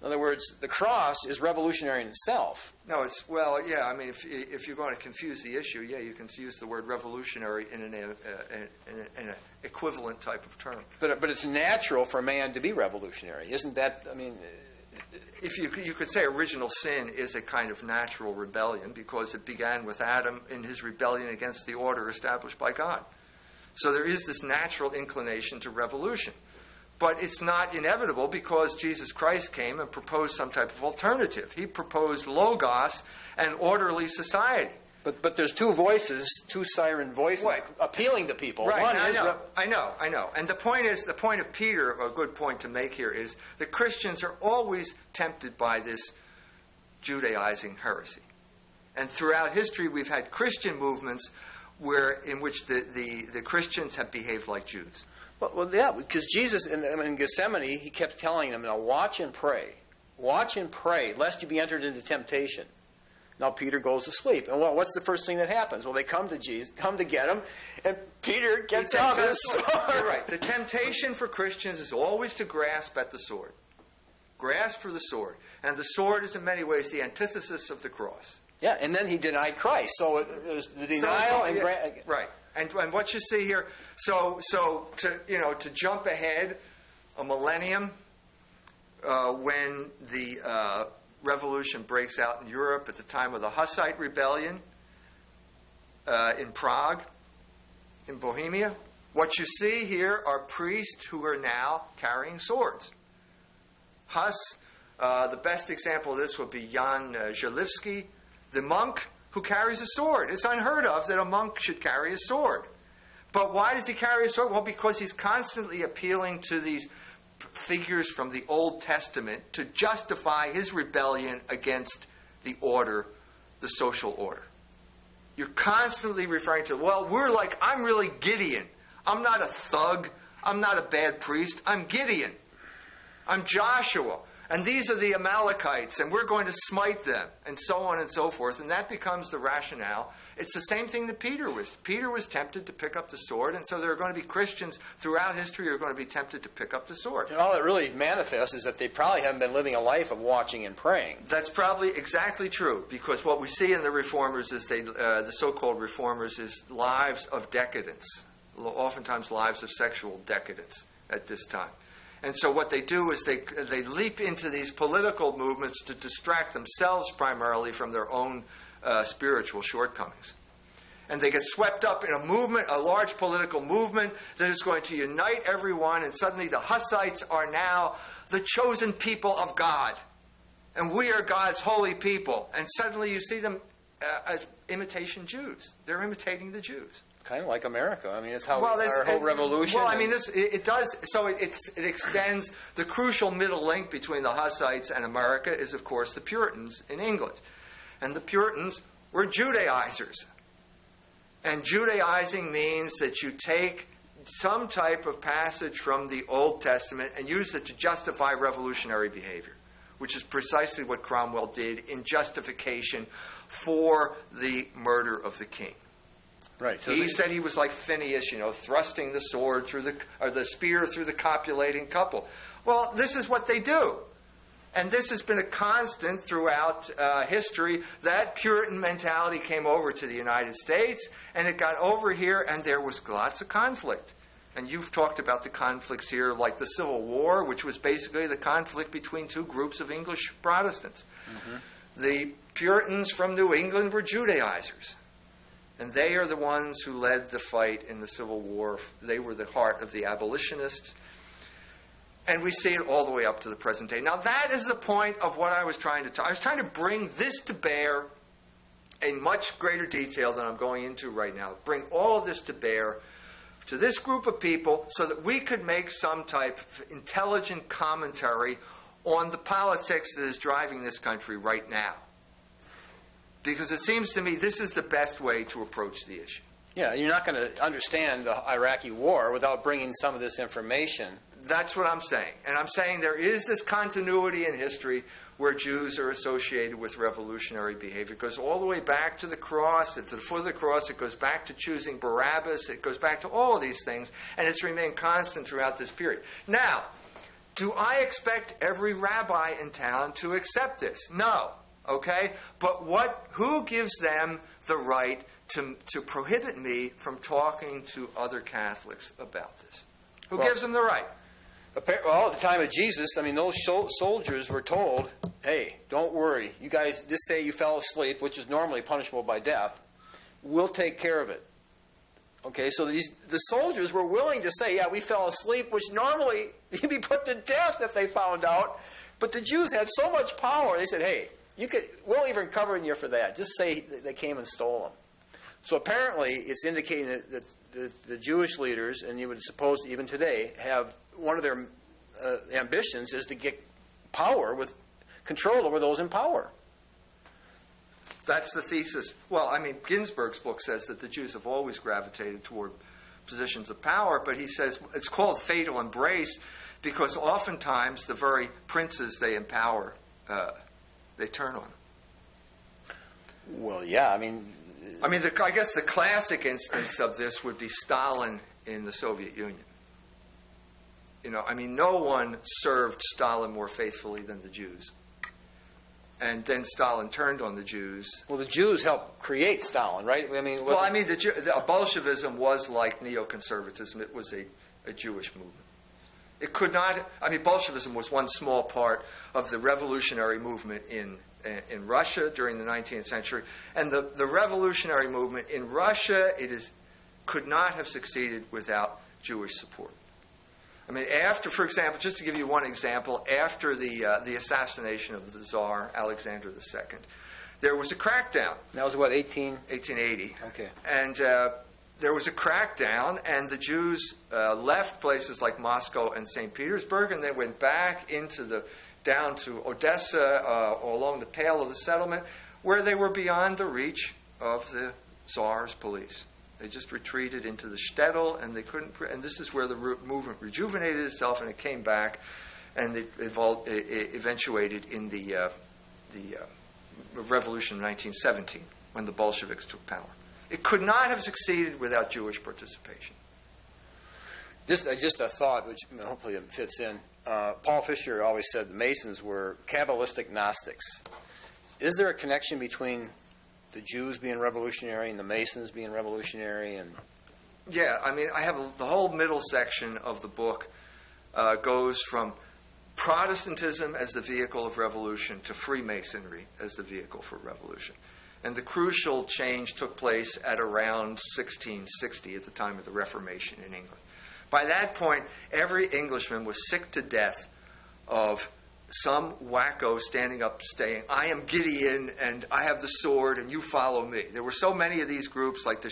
In other words, the cross is revolutionary in itself. No, I mean, if you're going to confuse the issue, you can use the word revolutionary in an equivalent type of term. But it's natural for man to be revolutionary, isn't that? I mean, if you could say original sin is a kind of natural rebellion because it began with Adam in his rebellion against the order established by God. So there is this natural inclination to revolution. But it's not inevitable because Jesus Christ came and proposed some type of alternative. He proposed logos and orderly society. But there's two voices, two siren voices, appealing to people. Right. One I know. And the point of Peter, a good point to make here, is that Christians are always tempted by this Judaizing heresy. And throughout history, we've had Christian movements in which the Christians have behaved like Jews. Well, yeah, because Jesus, in Gethsemane, he kept telling them, now watch and pray, lest you be entered into temptation. Now Peter goes to sleep. And what's the first thing that happens? Well, they come to Jesus, come to get him, and Peter gets out his sword. You're right. The temptation for Christians is always to grasp at the sword. Grasp for the sword. And the sword is in many ways the antithesis of the cross. Yeah, and then he denied Christ. So there's the denial and... Right. And what you see here, so to jump ahead a millennium, when the revolution breaks out in Europe at the time of the Hussite rebellion in Prague, in Bohemia, what you see here are priests who are now carrying swords. Huss, the best example of this would be Jan Żelivski, the monk who carries a sword. It's unheard of that a monk should carry a sword. But why does he carry a sword? Well, because he's constantly appealing to these figures from the Old Testament to justify his rebellion against the order, the social order. You're constantly referring to, I'm really Gideon. I'm not a thug. I'm not a bad priest. I'm Gideon. I'm Joshua. And these are the Amalekites, and we're going to smite them, and so on and so forth. And that becomes the rationale. It's the same thing that Peter was. Peter was tempted to pick up the sword, and so there are going to be Christians throughout history who are going to be tempted to pick up the sword. And all that really manifests is that they probably haven't been living a life of watching and praying. That's probably exactly true, because what we see in the reformers is the so-called reformers is lives of decadence, oftentimes lives of sexual decadence at this time. And so what they do is they leap into these political movements to distract themselves primarily from their own spiritual shortcomings. And they get swept up in a movement, a large political movement that is going to unite everyone, and suddenly the Hussites are now the chosen people of God. And we are God's holy people. And suddenly you see them as imitation Jews. They're imitating the Jews. Kind of like America. I mean, it's how our whole revolution... Well, I mean, it does... So it extends... The crucial middle link between the Hussites and America is, of course, the Puritans in England. And the Puritans were Judaizers. And Judaizing means that you take some type of passage from the Old Testament and use it to justify revolutionary behavior, which is precisely what Cromwell did in justification for the murder of the king. Right. So he said he was like Phineas, thrusting the sword or the spear through the copulating couple. Well, this is what they do. And this has been a constant throughout history. That Puritan mentality came over to the United States, and it got over here, and there was lots of conflict. And you've talked about the conflicts here, like the Civil War, which was basically the conflict between two groups of English Protestants. Mm-hmm. The Puritans from New England were Judaizers. And they are the ones who led the fight in the Civil War. They were the heart of the abolitionists. And we see it all the way up to the present day. Now, that is the point of what I was trying to talk. I was trying to bring this to bear in much greater detail than I'm going into right now. Bring all of this to bear to this group of people so that we could make some type of intelligent commentary on the politics that is driving this country right now. Because it seems to me this is the best way to approach the issue. Yeah, you're not going to understand the Iraqi war without bringing some of this information. That's what I'm saying. And I'm saying there is this continuity in history where Jews are associated with revolutionary behavior. It goes all the way back to the cross, to the foot of the cross. It goes back to choosing Barabbas. It goes back to all of these things, and it's remained constant throughout this period. Now, do I expect every rabbi in town to accept this? No. Okay? But who gives them the right to prohibit me from talking to other Catholics about this? Who gives them the right? Well, at the time of Jesus, I mean, those soldiers were told, hey, don't worry. You guys just say you fell asleep, which is normally punishable by death. We'll take care of it. Okay, so the soldiers were willing to say, yeah, we fell asleep, which normally you'd be put to death if they found out. But the Jews had so much power, they said, hey, we'll even cover you for that. Just say they came and stole them. So apparently, it's indicating that the Jewish leaders, and you would suppose even today, have one of their ambitions is to get power with control over those in power. That's the thesis. Well, I mean, Ginsburg's book says that the Jews have always gravitated toward positions of power, but he says it's called fatal embrace because oftentimes the very princes they empower, they turn on. Well, yeah, I mean, I guess the classic instance of this would be Stalin in the Soviet Union. No one served Stalin more faithfully than the Jews. And then Stalin turned on the Jews. Well, the Jews helped create Stalin, right? Bolshevism was like neoconservatism. It was a Jewish movement. It could not. Bolshevism was one small part of the revolutionary movement in Russia during the 19th century, and the revolutionary movement in Russia could not have succeeded without Jewish support. After, for example, just to give you one example, after the assassination of the Tsar Alexander II, there was a crackdown. That was what, 1880. Okay. And there was a crackdown, and the Jews left places like Moscow and St. Petersburg, and they went back down to Odessa, along the Pale of the Settlement, where they were beyond the reach of the Tsar's police. They just retreated into the shtetl, and they couldn't. And this is where the movement rejuvenated itself, and it came back, and it eventuated in the revolution of 1917 when the Bolsheviks took power. It could not have succeeded without Jewish participation. Just a thought, which hopefully it fits in. Paul Fisher always said the Masons were Kabbalistic Gnostics. Is there a connection between the Jews being revolutionary and the Masons being revolutionary? Yeah, I have the whole middle section of the book goes from Protestantism as the vehicle of revolution to Freemasonry as the vehicle for revolution. And the crucial change took place at around 1660 at the time of the Reformation in England. By that point, every Englishman was sick to death of some wacko standing up saying, I am Gideon and I have the sword and you follow me. There were so many of these groups like the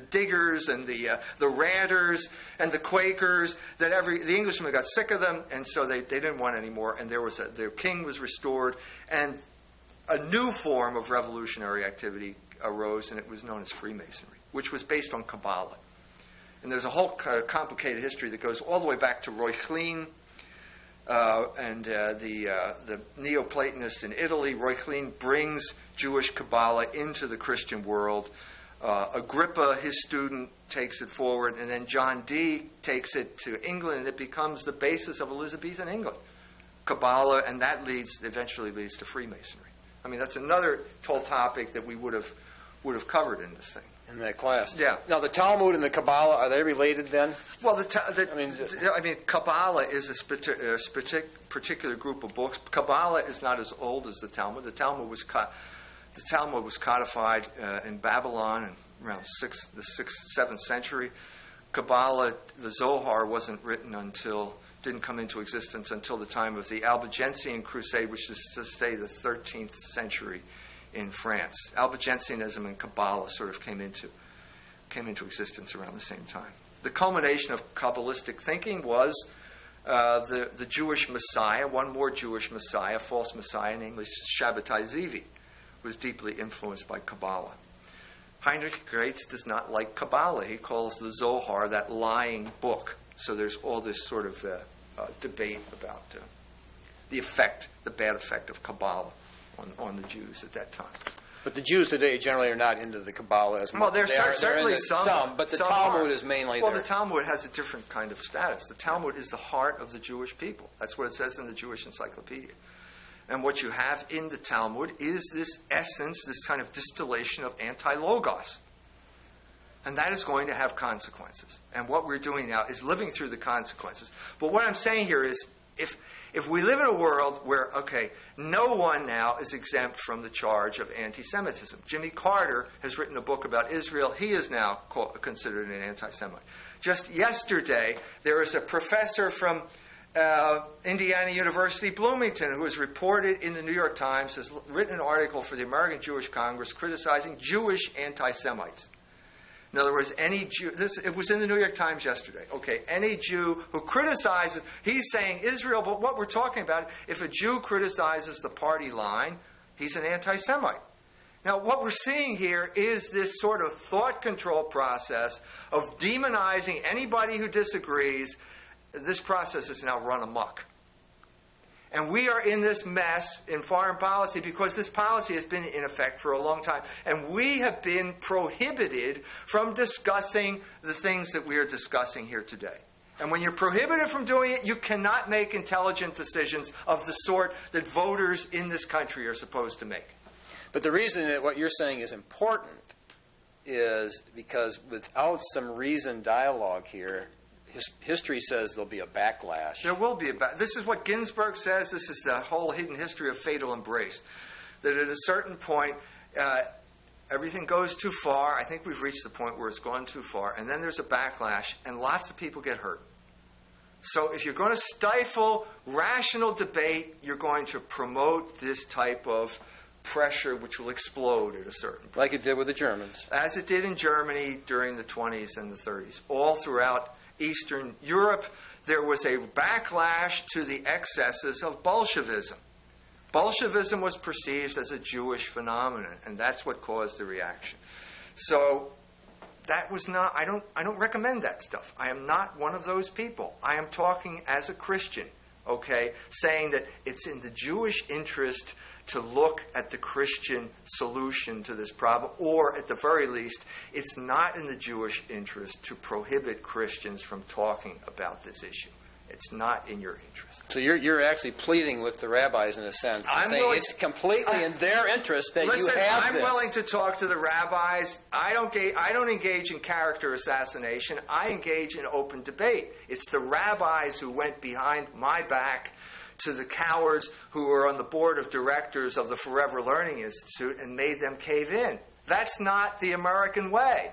Diggers and the Ranters and the Quakers that the Englishmen got sick of them, and so they didn't want any more, and their king was restored, and a new form of revolutionary activity arose, and it was known as Freemasonry, which was based on Kabbalah. And there's a whole complicated history that goes all the way back to Reuchlin, and the Neoplatonists in Italy. Reuchlin brings Jewish Kabbalah into the Christian world. Agrippa, his student, takes it forward, and then John Dee takes it to England, and it becomes the basis of Elizabethan England. Kabbalah, and that eventually leads to Freemasonry. That's another whole topic that we would have covered in this thing. In that class. Yeah. Now, the Talmud and the Kabbalah, are they related then? Well, Kabbalah is a particular group of books. Kabbalah is not as old as the Talmud. The Talmud was codified in Babylon in around the 6th, 7th century. Kabbalah, the Zohar, didn't come into existence until the time of the Albigensian Crusade, which is to say the 13th century in France. Albigensianism and Kabbalah sort of came into existence around the same time. The culmination of Kabbalistic thinking was the Jewish Messiah, one more Jewish Messiah, false Messiah, namely Shabbatai Zevi, was deeply influenced by Kabbalah. Heinrich Graetz does not like Kabbalah. He calls the Zohar that lying book. So there's all this sort of debate about the bad effect of Kabbalah on the Jews at that time. But the Jews today generally are not into the Kabbalah as much. Well, there's certainly into some, but the some Talmud are. is mainly Well, there. the Talmud has a different kind of status. The Talmud is the heart of the Jewish people. That's what it says in the Jewish Encyclopedia. And what you have in the Talmud is this essence, this kind of distillation of anti-logos. And that is going to have consequences. And what we're doing now is living through the consequences. But what I'm saying here is, if we live in a world where, okay, no one now is exempt from the charge of anti-Semitism. Jimmy Carter has written a book about Israel. He is now considered an anti-Semite. Just yesterday, there is a professor from Indiana University, Bloomington, who has reported in the New York Times, has written an article for the American Jewish Congress criticizing Jewish anti-Semites. In other words, any Jew, it was in the New York Times yesterday. Okay, any Jew who criticizes, he's saying Israel, but what we're talking about, if a Jew criticizes the party line, he's an anti-Semite. Now, what we're seeing here is this sort of thought control process of demonizing anybody who disagrees. This process is now run amok. And we are in this mess in foreign policy because this policy has been in effect for a long time. And we have been prohibited from discussing the things that we are discussing here today. And when you're prohibited from doing it, you cannot make intelligent decisions of the sort that voters in this country are supposed to make. But the reason that what you're saying is important is because without some reasoned dialogue here, history says there'll be a backlash. There will be a backlash. This is what Ginsburg says. This is the whole hidden history of fatal embrace. That at a certain point, everything goes too far. I think we've reached the point where it's gone too far. And then there's a backlash, and lots of people get hurt. So if you're going to stifle rational debate, you're going to promote this type of pressure which will explode at a certain point. Like it did with the Germans. As it did in Germany during the 20s and the 30s. All throughout Eastern Europe, there was a backlash to the excesses of Bolshevism. Bolshevism was perceived as a Jewish phenomenon, and that's what caused the reaction. So that was not, I don't recommend that stuff. I am not one of those people. I am talking as a Christian, okay, saying that it's in the Jewish interest to look at the Christian solution to this problem, or at the very least, it's not in the Jewish interest to prohibit Christians from talking about this issue. It's not in your interest. So you're actually pleading with the rabbis in a sense, saying it's completely in their interest that you have I'm this. willing to talk to the rabbis. I don't engage in character assassination. I engage in open debate. It's the rabbis who went behind my back to the cowards who were on the board of directors of the Forever Learning Institute and made them cave in. That's not the American way.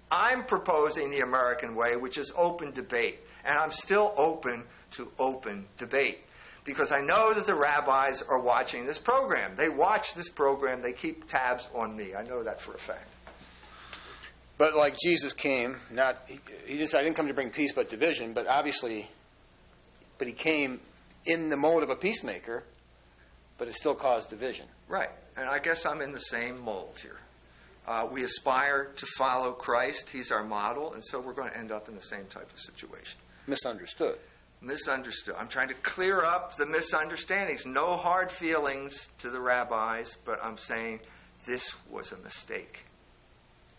I'm proposing the American way, which is open debate. And I'm still open to open debate because I know that the rabbis are watching this program. They watch this program. They keep tabs on me. I know that for a fact. But like Jesus came, he just, I didn't come to bring peace but division, but obviously, but he came in the mode of a peacemaker, but it still caused division. Right. And I guess I'm in the same mold here. We aspire to follow Christ. He's our model, and so we're going to end up in the same type of situation. Misunderstood. Misunderstood. I'm trying to clear up the misunderstandings. No hard feelings to the rabbis, but I'm saying this was a mistake.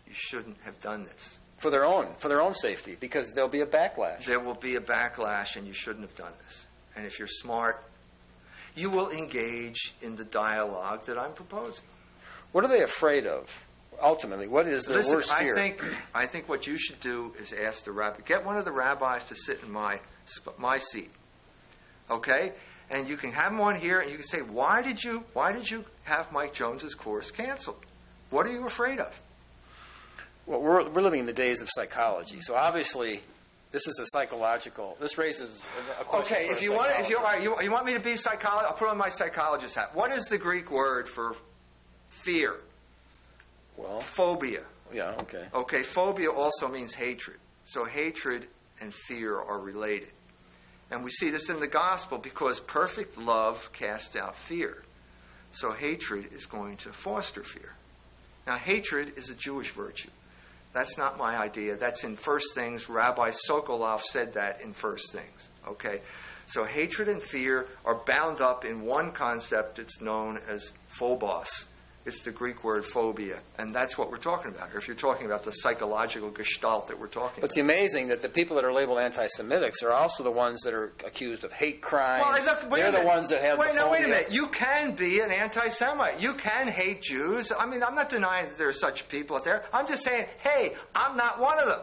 You shouldn't have done this. For their own safety, because there'll be a backlash. There will be a backlash, and you shouldn't have done this. And if you're smart, you will engage in the dialogue that I'm proposing. What are they afraid of? Ultimately, what is their worst fear? I think what you should do is ask the rabbi. Get one of the rabbis to sit in my seat, okay? And you can have him on here, and you can say, why did you have Mike Jones's course canceled? What are you afraid of? Well, we're living in the days of psychology, so obviously this is a psychological. This raises a question. Okay, if you want me to be psychologist, I'll put on my psychologist hat. What is the Greek word for fear? Well, phobia. Yeah, okay. Okay, phobia also means hatred. So hatred and fear are related. And we see this in the gospel because perfect love casts out fear. So hatred is going to foster fear. Now, hatred is a Jewish virtue. That's not my idea. That's in First Things. Rabbi Sokolov said that in First Things. Okay? So hatred and fear are bound up in one concept. It's known as phobos. It's the Greek word phobia, and that's what we're talking about. Or if you're talking about the psychological gestalt that we're talking But it's about. amazing that the people that are labeled anti-Semitics are also the ones that are accused of hate crimes. Well, They're the ones that have wait the phobia. a minute. You can be an anti-Semite. You can hate Jews. I mean, I'm not denying that there are such people out there. I'm just saying, hey, I'm not one of them.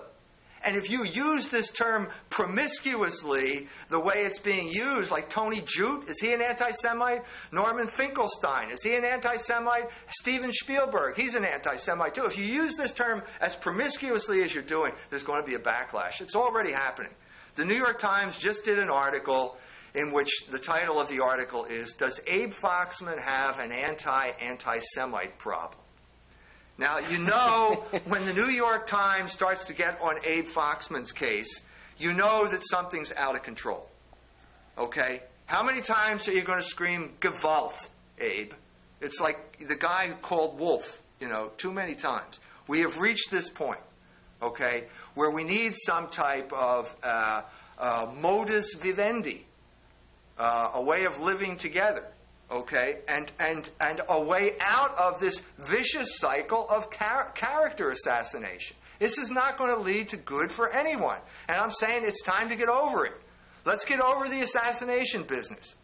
And if you use this term promiscuously, the way it's being used, like Tony Jute, is he an anti-Semite? Norman Finkelstein, is he an anti-Semite? Steven Spielberg, he's an anti-Semite too. If you use this term as promiscuously as you're doing, there's going to be a backlash. It's already happening. The New York Times just did an article in which the title of the article is, "Does Abe Foxman have an anti-Semite problem?" Now, you know, when the New York Times starts to get on Abe Foxman's case, you know that something's out of control. Okay? How many times are you going to scream, "Gewalt, Abe"? It's like the guy who called Wolf, too many times. We have reached this point, okay, where we need some type of modus vivendi, a way of living together. Okay, and a way out of this vicious cycle of character assassination. This is not going to lead to good for anyone. And I'm saying it's time to get over it. Let's get over the assassination business.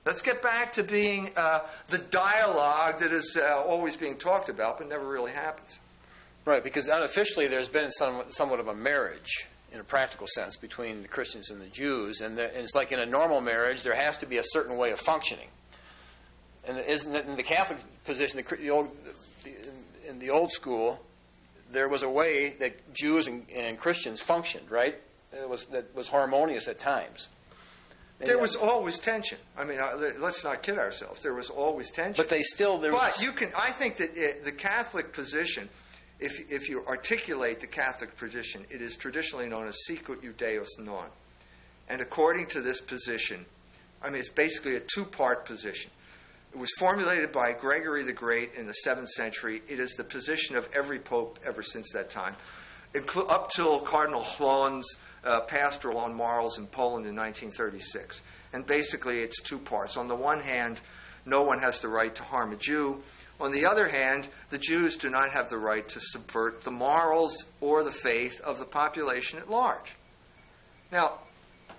Let's get back to being the dialogue that is always being talked about but never really happens. Right, because unofficially there's been somewhat of a marriage in a practical sense between the Christians and the Jews. And it's like in a normal marriage, there has to be a certain way of functioning. And in the Catholic position, in the old school, there was a way that Jews and Christians functioned, right? That was harmonious at times. There was always tension. I mean, let's not kid ourselves. There was always tension. But I think that the Catholic position, if you articulate the Catholic position, it is traditionally known as sicut Judaeos non. And according to this position, I mean, it's basically a two-part position. It was formulated by Gregory the Great in the 7th century. It is the position of every pope ever since that time, up till Cardinal Chlon's pastoral on morals in Poland in 1936. And basically it's two parts. On the one hand, no one has the right to harm a Jew. On the other hand, the Jews do not have the right to subvert the morals or the faith of the population at large. Now,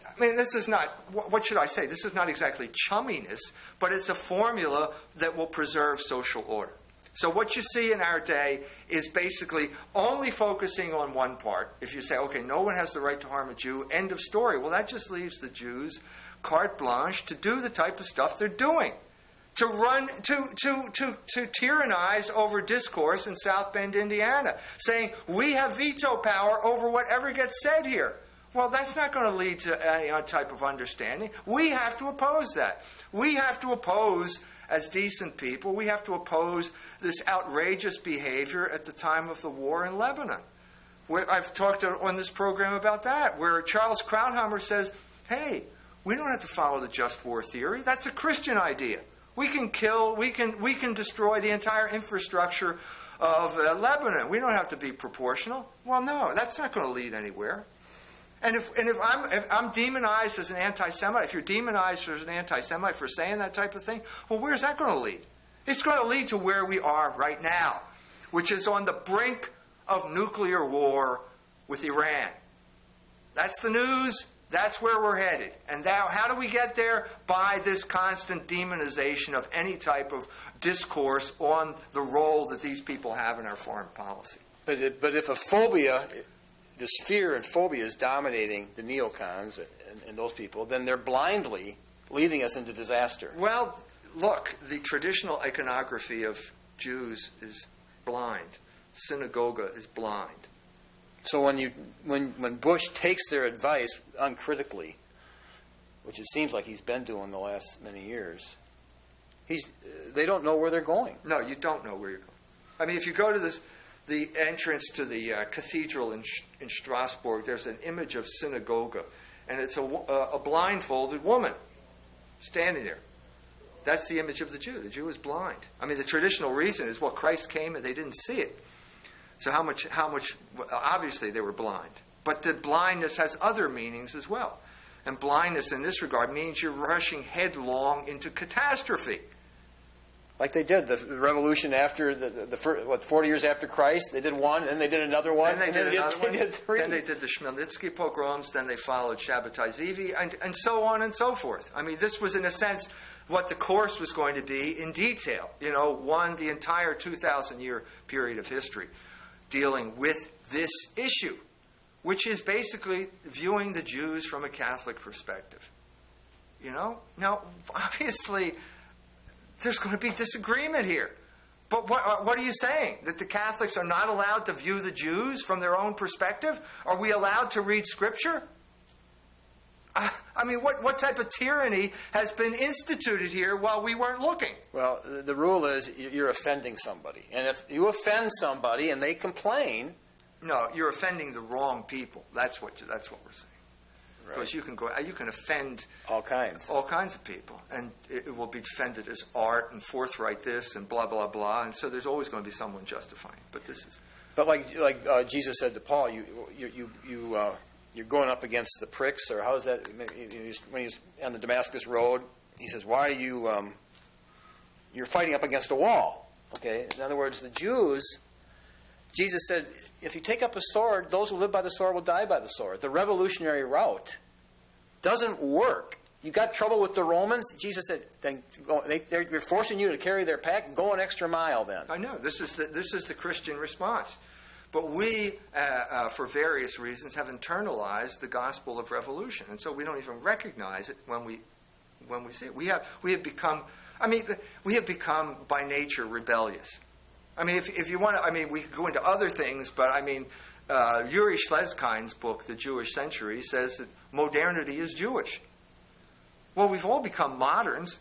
I mean, this is not, what should I say? This is not exactly chumminess, but it's a formula that will preserve social order. So what you see in our day is basically only focusing on one part. If you say, okay, no one has the right to harm a Jew, end of story. Well, that just leaves the Jews carte blanche to do the type of stuff they're doing. To tyrannize over discourse in South Bend, Indiana, saying, we have veto power over whatever gets said here. Well, that's not going to lead to any type of understanding. We have to oppose that. We have to oppose, as decent people, we have to oppose this outrageous behavior at the time of the war in Lebanon. I've talked on this program about that, where Charles Krauthammer says, hey, we don't have to follow the just war theory. That's a Christian idea. We can kill, we can destroy the entire infrastructure of Lebanon. We don't have to be proportional. Well, no, that's not going to lead anywhere. And if I'm demonized as an anti-Semite, if you're demonized as an anti-Semite for saying that type of thing, well, where's that going to lead? It's going to lead to where we are right now, which is on the brink of nuclear war with Iran. That's the news. That's where we're headed. And now, how do we get there? By this constant demonization of any type of discourse on the role that these people have in our foreign policy. But if a phobia, this fear and phobia is dominating the neocons and those people, then they're blindly leading us into disaster. Well, look, the traditional iconography of Jews is blind. Synagogue is blind. So when Bush takes their advice uncritically, which it seems like he's been doing the last many years, they don't know where they're going. No, you don't know where you're going. I mean, if you go to the entrance to the cathedral in Strasbourg, there's an image of synagogue, and it's a blindfolded woman standing there. That's the image of the Jew. The Jew is blind. I mean, the traditional reason is, well, Christ came and they didn't see it. So how much, obviously they were blind. But the blindness has other meanings as well. And blindness in this regard means you're rushing headlong into catastrophe. Like they did the revolution after the 40 years after Christ. They did one, and they did another one, Then they did another one. They did three. Then they did the Khmelnytsky pogroms. Then they followed Shabbatai Zivi, and so on and so forth. I mean, this was, in a sense, what the course was going to be in detail. You know, the entire 2,000-year period of history dealing with this issue, which is basically viewing the Jews from a Catholic perspective. You know? Now, obviously, there's going to be disagreement here. But what are you saying? That the Catholics are not allowed to view the Jews from their own perspective? Are we allowed to read Scripture? I mean, what type of tyranny has been instituted here while we weren't looking? Well, the rule is you're offending somebody. And if you offend somebody and they complain... No, you're offending the wrong people. That's what we're saying. Right. Because you can offend all kinds of people, and it will be defended as art and forthright this and blah blah blah, and so there's always going to be someone justifying. But this is. But like Jesus said to Paul, you're going up against the pricks, or how is that? When he's on the Damascus road, he says, "Why are you? You're fighting up against a wall." Okay. In other words, the Jews. Jesus said, if you take up a sword, those who live by the sword will die by the sword. The revolutionary route doesn't work. You got trouble with the Romans? Jesus said, then they're forcing you to carry their pack. Go an extra mile then. I know. This is the Christian response. But we, for various reasons, have internalized the gospel of revolution. And so we don't even recognize it when we see it. We have become by nature rebellious. I mean, if you want to, I mean, we could go into other things, but I mean, Yuri Schleskind's book, The Jewish Century, says that modernity is Jewish. Well, we've all become moderns,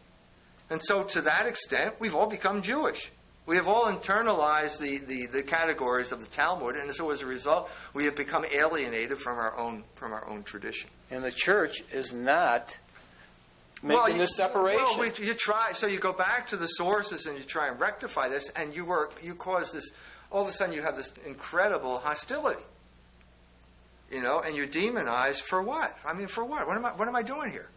and so to that extent, we've all become Jewish. We have all internalized the categories of the Talmud, and so as a result, we have become alienated from our own tradition. And the church is not making this separation. Well, you try. So you go back to the sources and you try and rectify this, and you cause this. All of a sudden, you have this incredible hostility. You know, and you're demonized for what? I mean, for what? What am I doing here?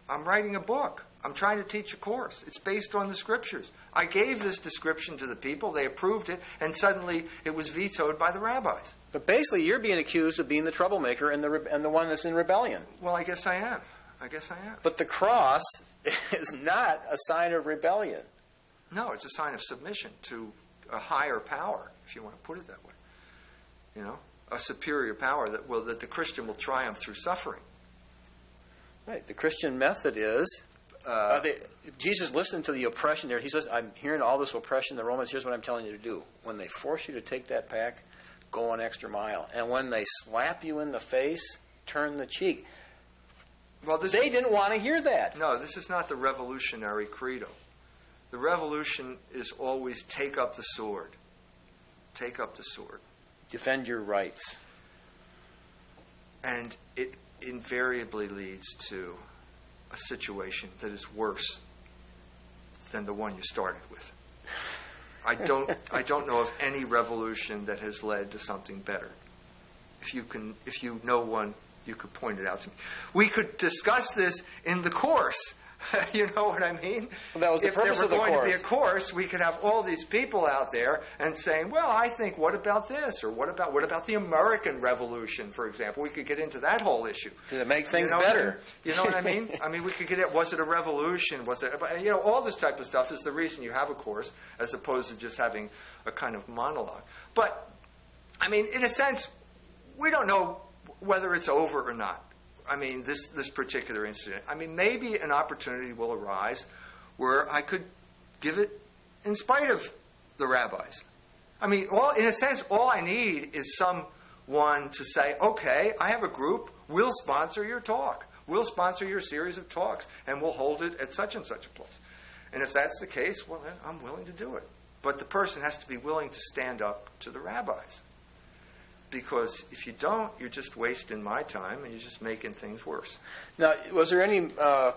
I'm writing a book. I'm trying to teach a course. It's based on the Scriptures. I gave this description to the people. They approved it, and suddenly it was vetoed by the rabbis. But basically, you're being accused of being the troublemaker and the one that's in rebellion. Well, I guess I am. But the cross is not a sign of rebellion. No, it's a sign of submission to a higher power, if you want to put it that way. You know, a superior power that the Christian will triumph through suffering. Right. The Christian method is Jesus listened to the oppression there. He says, "I'm hearing all this oppression. The Romans. Here's what I'm telling you to do. When they force you to take that pack, go an extra mile. And when they slap you in the face, turn the cheek." Well, they didn't want to hear that. No, this is not the revolutionary credo. The revolution is always take up the sword. Take up the sword. Defend your rights. And it invariably leads to a situation that is worse than the one you started with. I don't know of any revolution that has led to something better. If you know one, you could point it out to me. We could discuss this in the course. You know what I mean? Well, that was the purpose of the course. If there were going to be a course, we could have all these people out there and saying, well, I think, what about this? Or what about the American Revolution, for example? We could get into that whole issue. To make things better. You know what I mean? I mean, we could get it. Was it a revolution? Was it, you know, all this type of stuff is the reason you have a course as opposed to just having a kind of monologue. But, I mean, in a sense, we don't know whether it's over or not. I mean, this particular incident. I mean, maybe an opportunity will arise where I could give it in spite of the rabbis. I mean, in a sense, all I need is someone to say, okay, I have a group, we'll sponsor your talk. We'll sponsor your series of talks, and we'll hold it at such and such a place. And if that's the case, well, then I'm willing to do it. But the person has to be willing to stand up to the rabbis. Because if you don't, you're just wasting my time and you're just making things worse. Now, was there any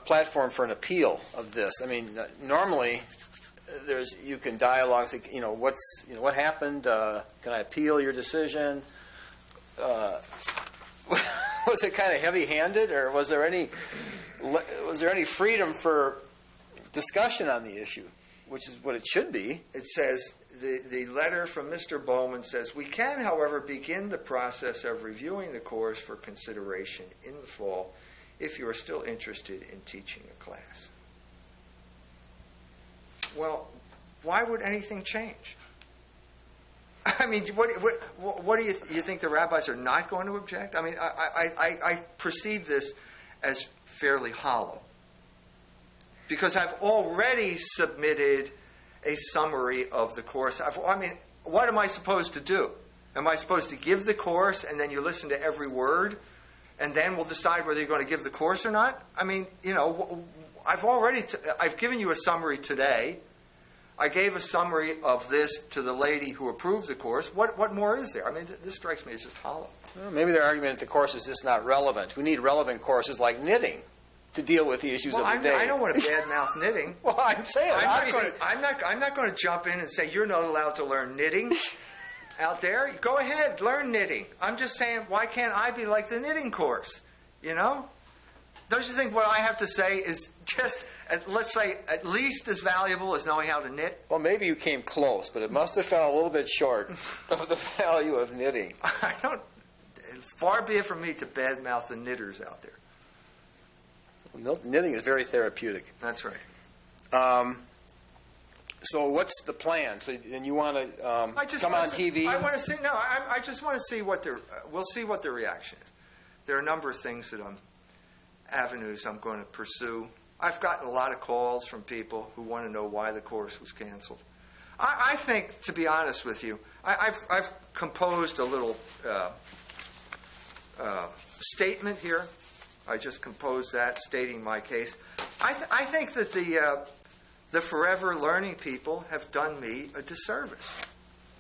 platform for an appeal of this? I mean, normally you can dialogue. Say, what happened? Can I appeal your decision? Was was it kind of heavy-handed, or was there any freedom for discussion on the issue, which is what it should be? It says, the letter from Mr. Bowman says, we can, however, begin the process of reviewing the course for consideration in the fall if you are still interested in teaching a class. Well, why would anything change? I mean, what do you think the rabbis are not going to object? I mean, I perceive this as fairly hollow, because I've already submitted a summary of the course. I mean, what am I supposed to do? Am I supposed to give the course and then you listen to every word and then we'll decide whether you're going to give the course or not? I mean, you know, I've given you a summary today. I gave a summary of this to the lady who approved the course. What more is there? I mean, this strikes me as just hollow. Well, maybe their argument that the course is just not relevant. We need relevant courses like knitting to deal with the issues of the day. I don't want to badmouth knitting. Well, I'm saying, I'm not going to jump in and say you're not allowed to learn knitting out there. Go ahead, learn knitting. I'm just saying, why can't I be like the knitting course? You know? Don't you think what I have to say is just, let's say, at least as valuable as knowing how to knit? Well, maybe you came close, but it must have fell a little bit short of the value of knitting. Far be it from me to badmouth the knitters out there. Well, knitting is very therapeutic. That's right. So what's the plan? So, and you want to come on TV? I want to see. No, I just want to see what their. We'll see what their reaction is. There are a number of things avenues I'm going to pursue. I've gotten a lot of calls from people who want to know why the course was canceled. I think, to be honest with you, I've composed a little statement here. I just composed that, stating my case. I think that the forever learning people have done me a disservice.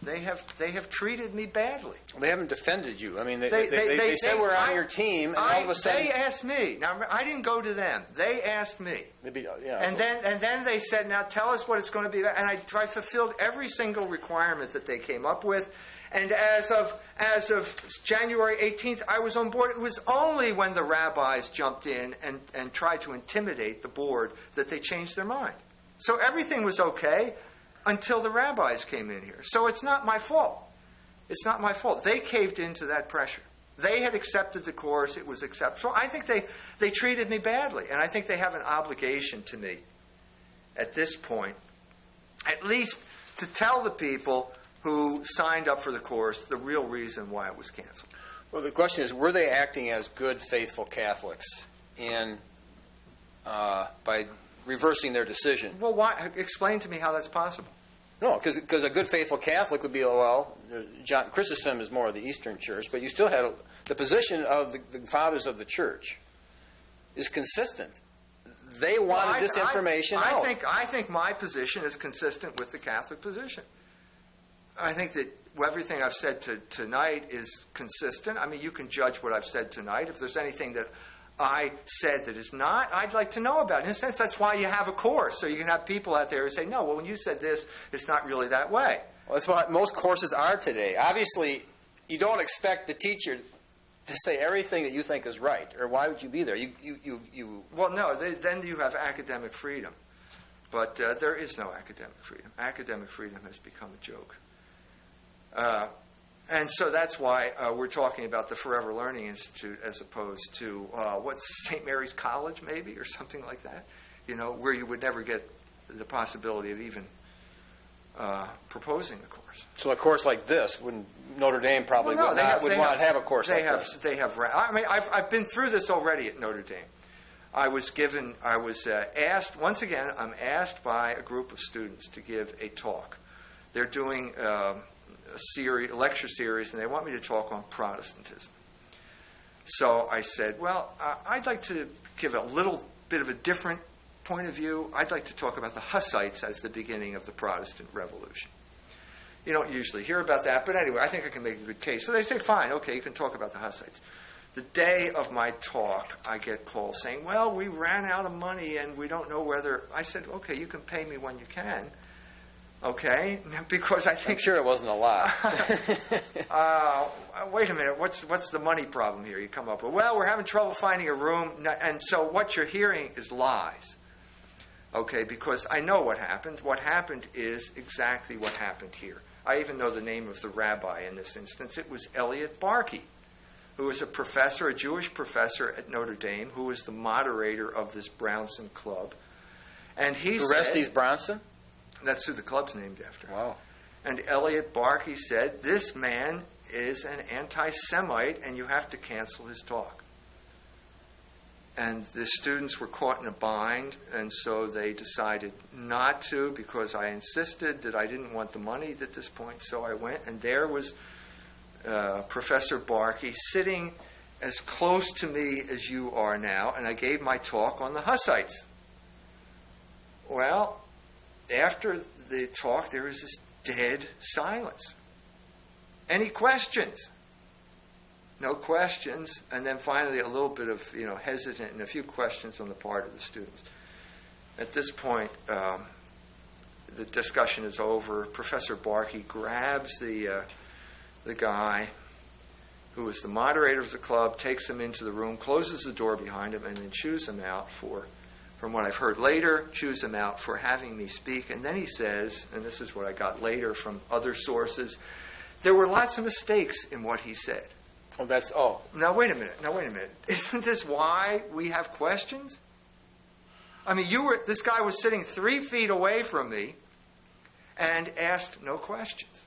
They have treated me badly. They haven't defended you. I mean, they said we're on your team, and all of a sudden they asked me. Now, I didn't go to them. They asked me. Maybe, yeah. And then they said, "Now tell us what it's going to be." And I fulfilled every single requirement that they came up with. And as of January 18th, I was on board. It was only when the rabbis jumped in and tried to intimidate the board that they changed their mind. So everything was okay until the rabbis came in here. So it's not my fault. It's not my fault. They caved into that pressure. They had accepted the course. It was accepted. So I think they treated me badly. And I think they have an obligation to me at this point, at least to tell the people who signed up for the course the real reason why it was canceled. Well, the question is, were they acting as good, faithful Catholics by reversing their decision? Well, why? Explain to me how that's possible. No, because a good, faithful Catholic would be, John Chrysostom is more of the Eastern Church, but you still had the position of the fathers of the Church is consistent. They wanted this information out. I think my position is consistent with the Catholic position. I think that everything I've said tonight is consistent. I mean, you can judge what I've said tonight. If there's anything that I said that is not, I'd like to know about it. In a sense, that's why you have a course, so you can have people out there who say, no, well, when you said this, it's not really that way. Well, that's what most courses are today. Obviously, you don't expect the teacher to say everything that you think is right, or why would you be there? Well, no, then you have academic freedom. But there is no academic freedom. Academic freedom has become a joke. And so that's why we're talking about the Forever Learning Institute as opposed to, what's St. Mary's College, maybe, or something like that, where you would never get the possibility of even proposing a course. So a course like this, Notre Dame probably would not have a course like this. They have. I mean, I've been through this already at Notre Dame. I was asked, once again, I'm asked by a group of students to give a talk. They're doing a lecture series, and they want me to talk on Protestantism. So I said, well, I'd like to give a little bit of a different point of view. I'd like to talk about the Hussites as the beginning of the Protestant Revolution. You don't usually hear about that, but anyway, I think I can make a good case. So they say, fine, okay, you can talk about the Hussites. The day of my talk, I get calls saying, well, we ran out of money and we don't know whether... I said, okay, you can pay me when you can. Okay? Because I I'm think... sure it wasn't a lot. Wait a minute, what's the money problem here you come up with? Well, we're having trouble finding a room, and so what you're hearing is lies. Okay, because I know what happened. What happened is exactly what happened here. I even know the name of the rabbi in this instance. It was Elliot Barkey, who was a professor, a Jewish professor at Notre Dame, who was the moderator of this Brownson Club. And he said... Orestes Bronson? That's who the club's named after. Wow. And Elliot Barkey said, this man is an anti-Semite, and you have to cancel his talk. And the students were caught in a bind, and so they decided not to, because I insisted that I didn't want the money at this point, so I went, and there was Professor Barkey sitting as close to me as you are now, and I gave my talk on the Hussites. Well, after the talk, there was this dead silence. Any questions? No questions. And then finally a little bit of, hesitant and a few questions on the part of the students. At this point, the discussion is over. Professor Barkey grabs the guy who was the moderator of the club, takes him into the room, closes the door behind him, and then chews him out from what I've heard later, chews him out for having me speak. And then he says, and this is what I got later from other sources, there were lots of mistakes in what he said. Now, wait a minute. Isn't this why we have questions? I mean, this guy was sitting 3 feet away from me and asked no questions.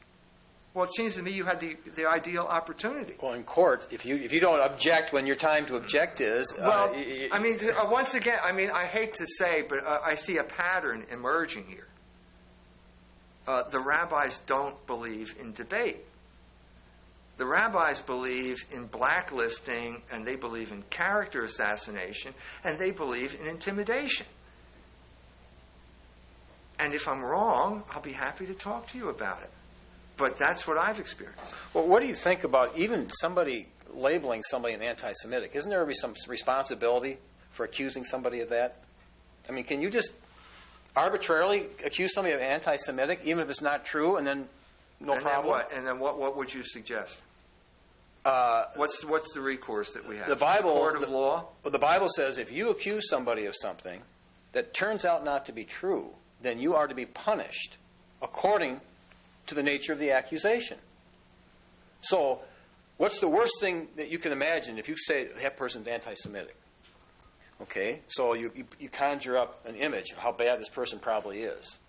Well, it seems to me you had the ideal opportunity. Well, in court, if you don't object when your time to object is... Well, once again, I hate to say, but I see a pattern emerging here. The rabbis don't believe in debate. The rabbis believe in blacklisting, and they believe in character assassination, and they believe in intimidation. And if I'm wrong, I'll be happy to talk to you about it. But that's what I've experienced. Well, what do you think about even somebody labeling somebody an anti-Semitic? Isn't there some responsibility for accusing somebody of that? I mean, can you just arbitrarily accuse somebody of anti-Semitic, even if it's not true, and then problem? And then what would you suggest? What's the recourse that we have? The Bible, court of law? Well, the Bible says if you accuse somebody of something that turns out not to be true, then you are to be punished according to the nature of the accusation. So, what's the worst thing that you can imagine if you say that person's anti-Semitic? Okay, so you conjure up an image of how bad this person probably is.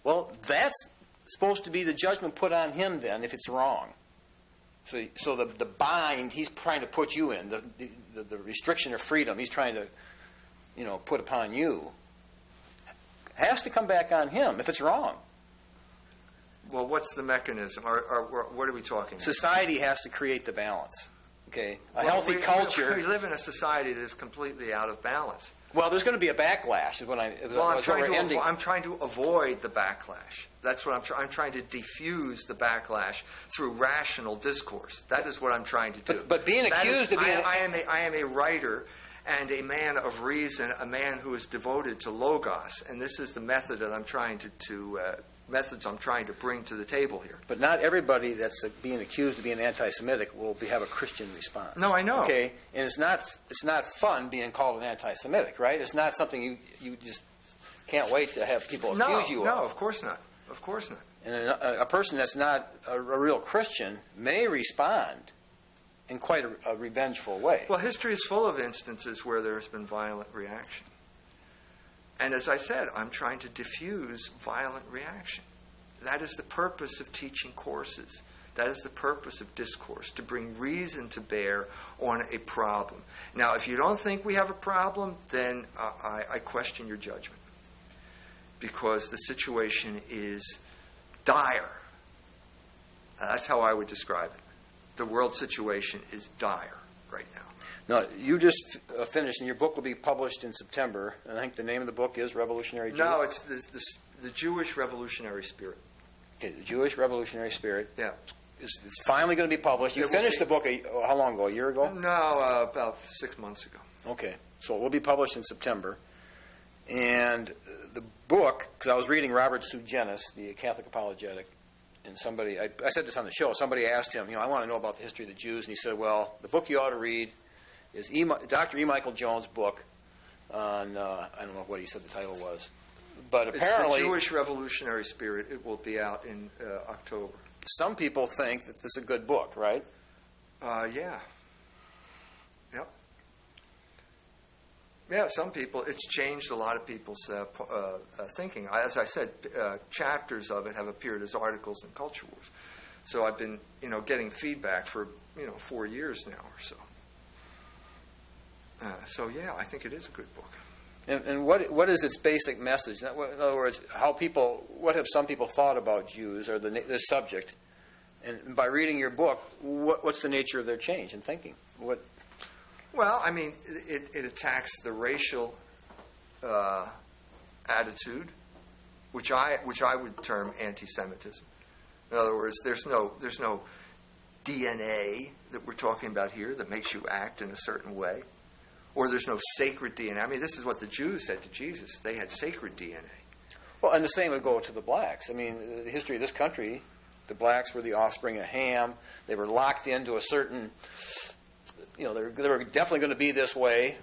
Well, that's supposed to be the judgment put on him then if it's wrong. So the bind he's trying to put you in, the restriction of freedom he's trying to put upon you, has to come back on him if it's wrong. Well, what's the mechanism? Or what are we talking about? Society has to create the balance. Okay, healthy culture. We live in a society that is completely out of balance. Well, there's going to be a backlash. I'm trying to avoid the backlash. That's what I'm trying to diffuse the backlash through rational discourse. That is what I'm trying to do. But being accused of being... I am a writer and a man of reason, a man who is devoted to logos, and this is the method that I'm trying methods I'm trying to bring to the table here. But not everybody that's being accused of being anti-Semitic will have a Christian response. No, I know. Okay, and it's not fun being called an anti-Semitic, right? It's not something you just can't wait to have people accuse you of. No, of course not. Of course not. And a person that's not a real Christian may respond in quite a revengeful way. Well, history is full of instances where there has been violent reaction. And as I said, I'm trying to diffuse violent reaction. That is the purpose of teaching courses. That is the purpose of discourse, to bring reason to bear on a problem. Now, if you don't think we have a problem, then I question your judgment. Because the situation is dire. That's how I would describe it. The world situation is dire right now. Now, you just finished, and your book will be published in September. And I think the name of the book is Revolutionary Jew. No, it's the Jewish Revolutionary Spirit. Okay, the Jewish Revolutionary Spirit. Yeah. It's finally going to be published. You finished the book how long ago? A year ago? No, about 6 months ago. Okay, so it will be published in September. And the book, because I was reading Robert Sugenis, the Catholic apologetic, and somebody, I said this on the show, somebody asked him, I want to know about the history of the Jews, and he said, well, the book you ought to read is Dr. E. Michael Jones' book on, I don't know what he said the title was, but apparently... It's the Jewish Revolutionary Spirit. It will be out in October. Some people think that this is a good book, right? Yeah. Yep. Yeah, some people, it's changed a lot of people's thinking. As I said, chapters of it have appeared as articles in Culture Wars. So I've been, getting feedback for, 4 years now or so. So yeah, I think it is a good book. And what is its basic message? In other words, what have some people thought about Jews or this subject? And by reading your book, what's the nature of their change in thinking? Well, I mean, it attacks the racial attitude, which I would term anti-Semitism. In other words, there's no DNA that we're talking about here that makes you act in a certain way, or there's no sacred DNA. I mean, this is what the Jews said to Jesus. They had sacred DNA. Well, and the same would go to the blacks. I mean, the history of this country, the blacks were the offspring of Ham. They were locked into a certain... they were definitely going to be this way.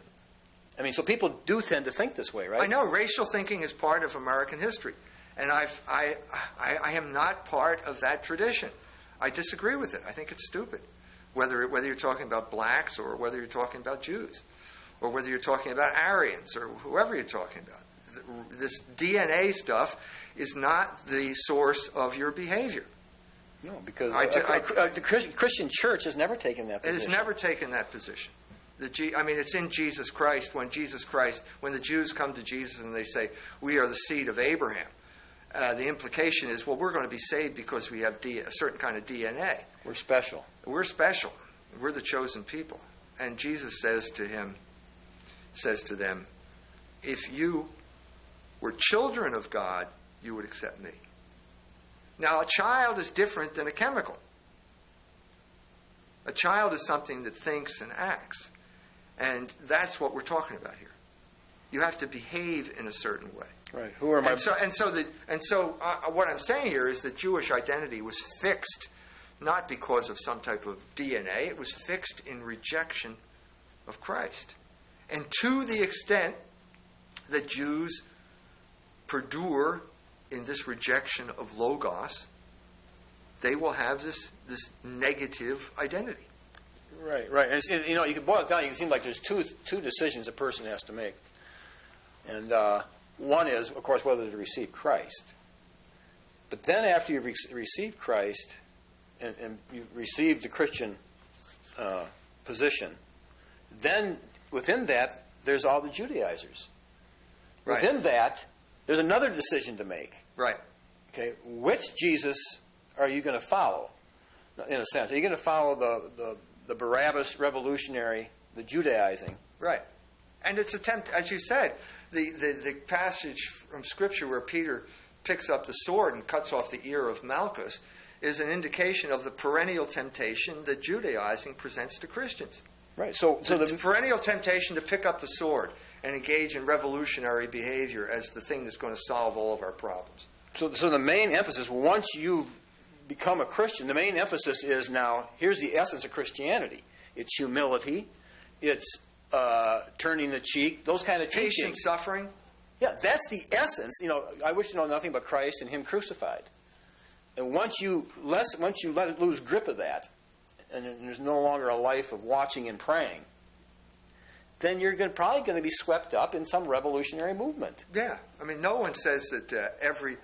I mean, so people do tend to think this way, right? I know racial thinking is part of American history, and I am not part of that tradition. I disagree with it. I think it's stupid, whether you're talking about blacks or whether you're talking about Jews, or whether you're talking about Aryans or whoever you're talking about. This DNA stuff is not the source of your behavior. No, because the Christian church has never taken that position. It has never taken that position. It's in Jesus Christ. When the Jews come to Jesus and they say, we are the seed of Abraham, the implication is, well, we're going to be saved because we have a certain kind of DNA. We're special. We're special. We're the chosen people. And Jesus says to them, if you were children of God, you would accept me. Now, a child is different than a chemical. A child is something that thinks and acts. And that's what we're talking about here. You have to behave in a certain way. Right. Who are my... What I'm saying here is that Jewish identity was fixed not because of some type of DNA. It was fixed in rejection of Christ. And to the extent that Jews perdure in this rejection of Logos, they will have this negative identity. Right. And you can boil it down. It seems like there's two decisions a person has to make, and one is, of course, whether to receive Christ. But then, after you've received Christ and you've received the Christian position, then within that there's all the Judaizers. Right. Within that, there's another decision to make. Right. Okay, which Jesus are you going to follow? In a sense, are you going to follow the Barabbas revolutionary, the Judaizing? Right. And it's as you said, the passage from Scripture where Peter picks up the sword and cuts off the ear of Malchus is an indication of the perennial temptation that Judaizing presents to Christians. Right. So the perennial temptation to pick up the sword and engage in revolutionary behavior as the thing that's going to solve all of our problems. So the main emphasis, once you become a Christian, the main emphasis is now, here's the essence of Christianity. It's humility. It's turning the cheek. Those kind of teachings. Patient suffering. Yeah, that's the essence. I wish to know nothing but Christ and Him crucified. And once you let it lose grip of that, and there's no longer a life of watching and praying, then you're probably going to be swept up in some revolutionary movement. Yeah. I mean, no one says that every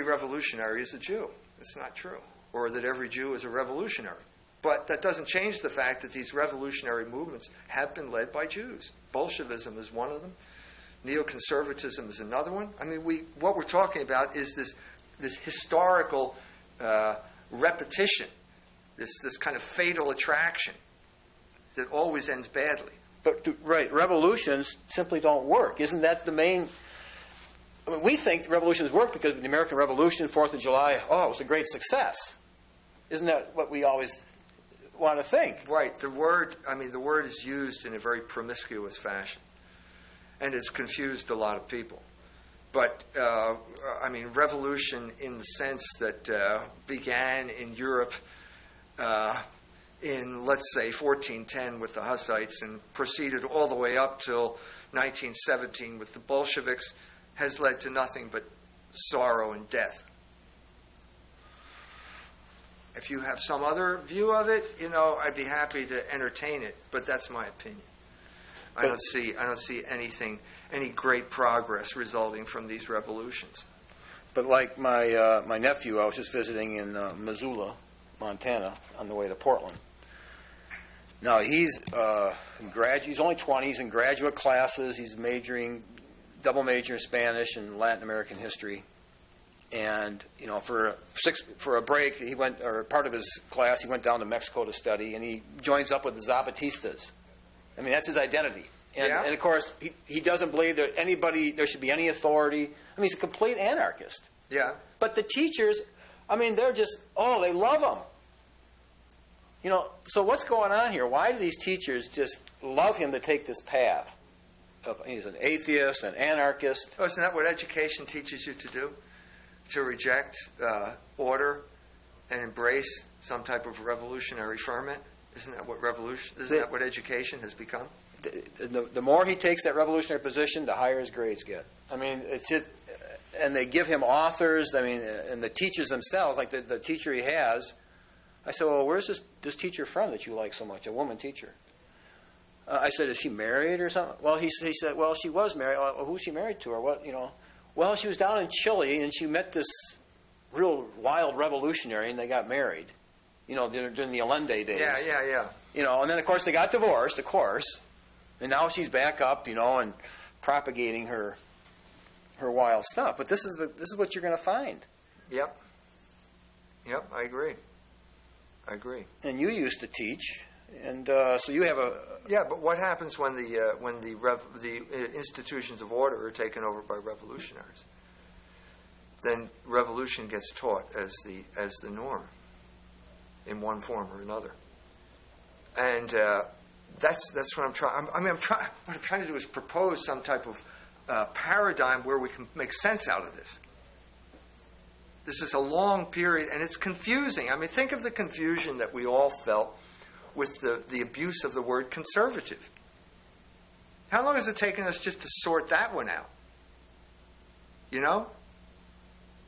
revolutionary is a Jew. It's not true. Or that every Jew is a revolutionary. But that doesn't change the fact that these revolutionary movements have been led by Jews. Bolshevism is one of them. Neoconservatism is another one. I mean, what we're talking about is this historical repetition, this kind of fatal attraction that always ends badly. But revolutions simply don't work. Isn't that the main? I mean, we think revolutions work because of the American Revolution, 4th of July. Oh, it was a great success. Isn't that what we always want to think? Right. The word is used in a very promiscuous fashion, and it's confused a lot of people. But, I mean, revolution in the sense that began in Europe in, let's say, 1410 with the Hussites and proceeded all the way up till 1917 with the Bolsheviks, has led to nothing but sorrow and death. If you have some other view of it, I'd be happy to entertain it, but that's my opinion. I don't see any great progress resulting from these revolutions. But like my nephew, I was just visiting in Missoula, Montana, on the way to Portland. Now he's he's only 20. He's in graduate classes. He's double major in Spanish and Latin American history. And for a break, he went, or part of his class, he went down to Mexico to study, and he joins up with the Zapatistas. I mean, that's his identity. And of course, he doesn't believe that there should be any authority. I mean, he's a complete anarchist. Yeah. But the teachers, I mean, they're just, they love him. So what's going on here? Why do these teachers just love him to take this path? He's an atheist, an anarchist. Oh, isn't that what education teaches you to do? To reject order and embrace some type of revolutionary ferment? Isn't that what education has become? The more he takes that revolutionary position, the higher his grades get. I mean, it's just, and they give him authors. I mean, and the teachers themselves, like the teacher he has. I said, well, where's this teacher from that you like so much? A woman teacher. I said, is she married or something? Well, he said, well, she was married. Well, who's she married to, or what? Well, she was down in Chile, and she met this real wild revolutionary, and they got married. During the Allende days. Yeah. And then, of course, they got divorced, of course. And now she's back up, and propagating her wild stuff. But this is what you're going to find. Yep, I agree. And you used to teach, and so you have a... Yeah, but what happens when the institutions of order are taken over by revolutionaries? Then revolution gets taught as the norm, in one form or another. And that's what I'm trying. What I'm trying to do is propose some type of paradigm where we can make sense out of this. This is a long period, and it's confusing. I mean, think of the confusion that we all felt with the abuse of the word conservative. How long has it taken us just to sort that one out?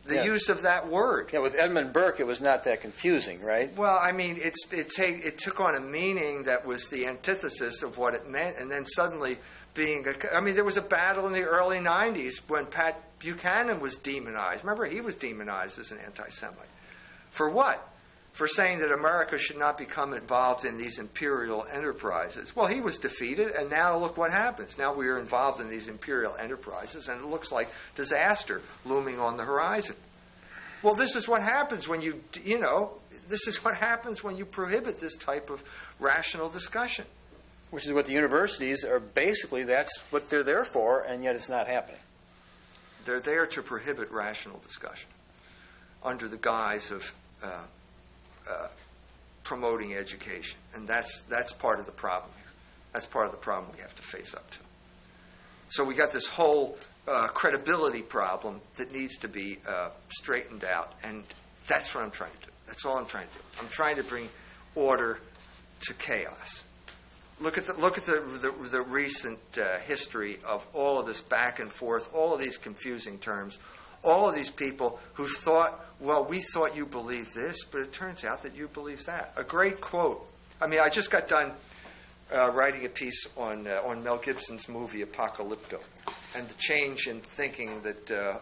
The use of that word. Yeah, with Edmund Burke, it was not that confusing, right? Well, I mean, it took on a meaning that was the antithesis of what it meant, and then suddenly there was a battle in the early 90s when Pat Buchanan was demonized. Remember, he was demonized as an anti-Semite. For what? For saying that America should not become involved in these imperial enterprises. Well, he was defeated, and now look what happens. Now we are involved in these imperial enterprises, and it looks like disaster looming on the horizon. Well, this is what happens when this is what happens when you prohibit this type of rational discussion. Which is what the universities are basically, that's what they're there for, and yet it's not happening. They're there to prohibit rational discussion under the guise of promoting education. And that's part of the problem here. That's part of the problem we have to face up to. So we got this whole credibility problem that needs to be straightened out, and that's what I'm trying to do. That's all I'm trying to do. I'm trying to bring order to chaos. Look at the recent history of all of this back and forth, all of these confusing terms, all of these people who thought, well, we thought you believed this, but it turns out that you believe that. A great quote. I mean, I just got done writing a piece on Mel Gibson's movie Apocalypto and the change in thinking that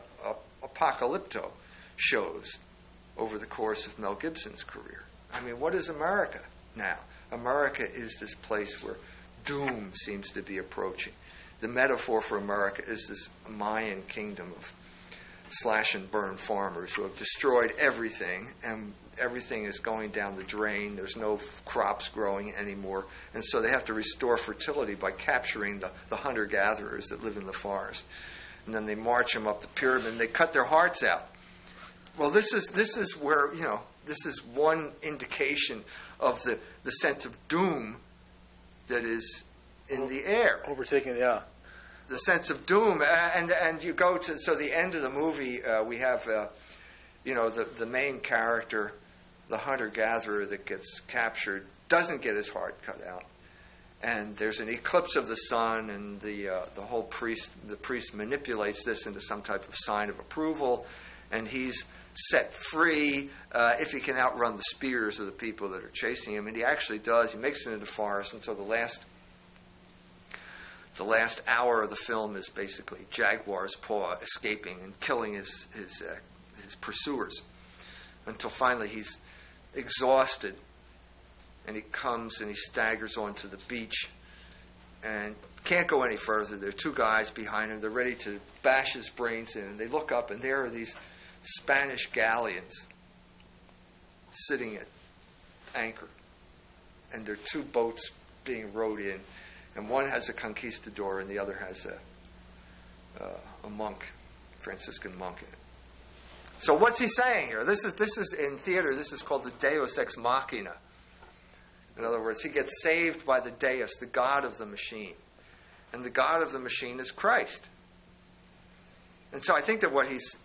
Apocalypto shows over the course of Mel Gibson's career. I mean, what is America now? America is this place where doom seems to be approaching. The metaphor for America is this Mayan kingdom of slash-and-burn farmers who have destroyed everything, and everything is going down the drain. There's no crops growing anymore, and so they have to restore fertility by capturing the hunter-gatherers that live in the forest. And then they march them up the pyramid, and they cut their hearts out. Well, this is where, this is one indication of the sense of doom that is in the air. Overtaking, yeah. the sense of doom, and you go to the end of the movie. We have the main character, the hunter-gatherer that gets captured, doesn't get his heart cut out, and there's an eclipse of the sun, and the priest manipulates this into some type of sign of approval, and he's set free if he can outrun the spears of the people that are chasing him, and he actually does. He makes it into the forest, and so the last hour of the film is basically Jaguar's paw escaping and killing his pursuers, until finally he's exhausted, and he comes and he staggers onto the beach and can't go any further. There are two guys behind him. They're ready to bash his brains in, and they look up, and there are these Spanish galleons sitting at anchor, and there are two boats being rowed in, and one has a conquistador and the other has a monk, Franciscan monk in it. So what's he saying here? This is in theater. This is called the Deus ex machina. In other words, he gets saved by the Deus, the God of the machine, and the God of the machine is Christ. And so I think that what he's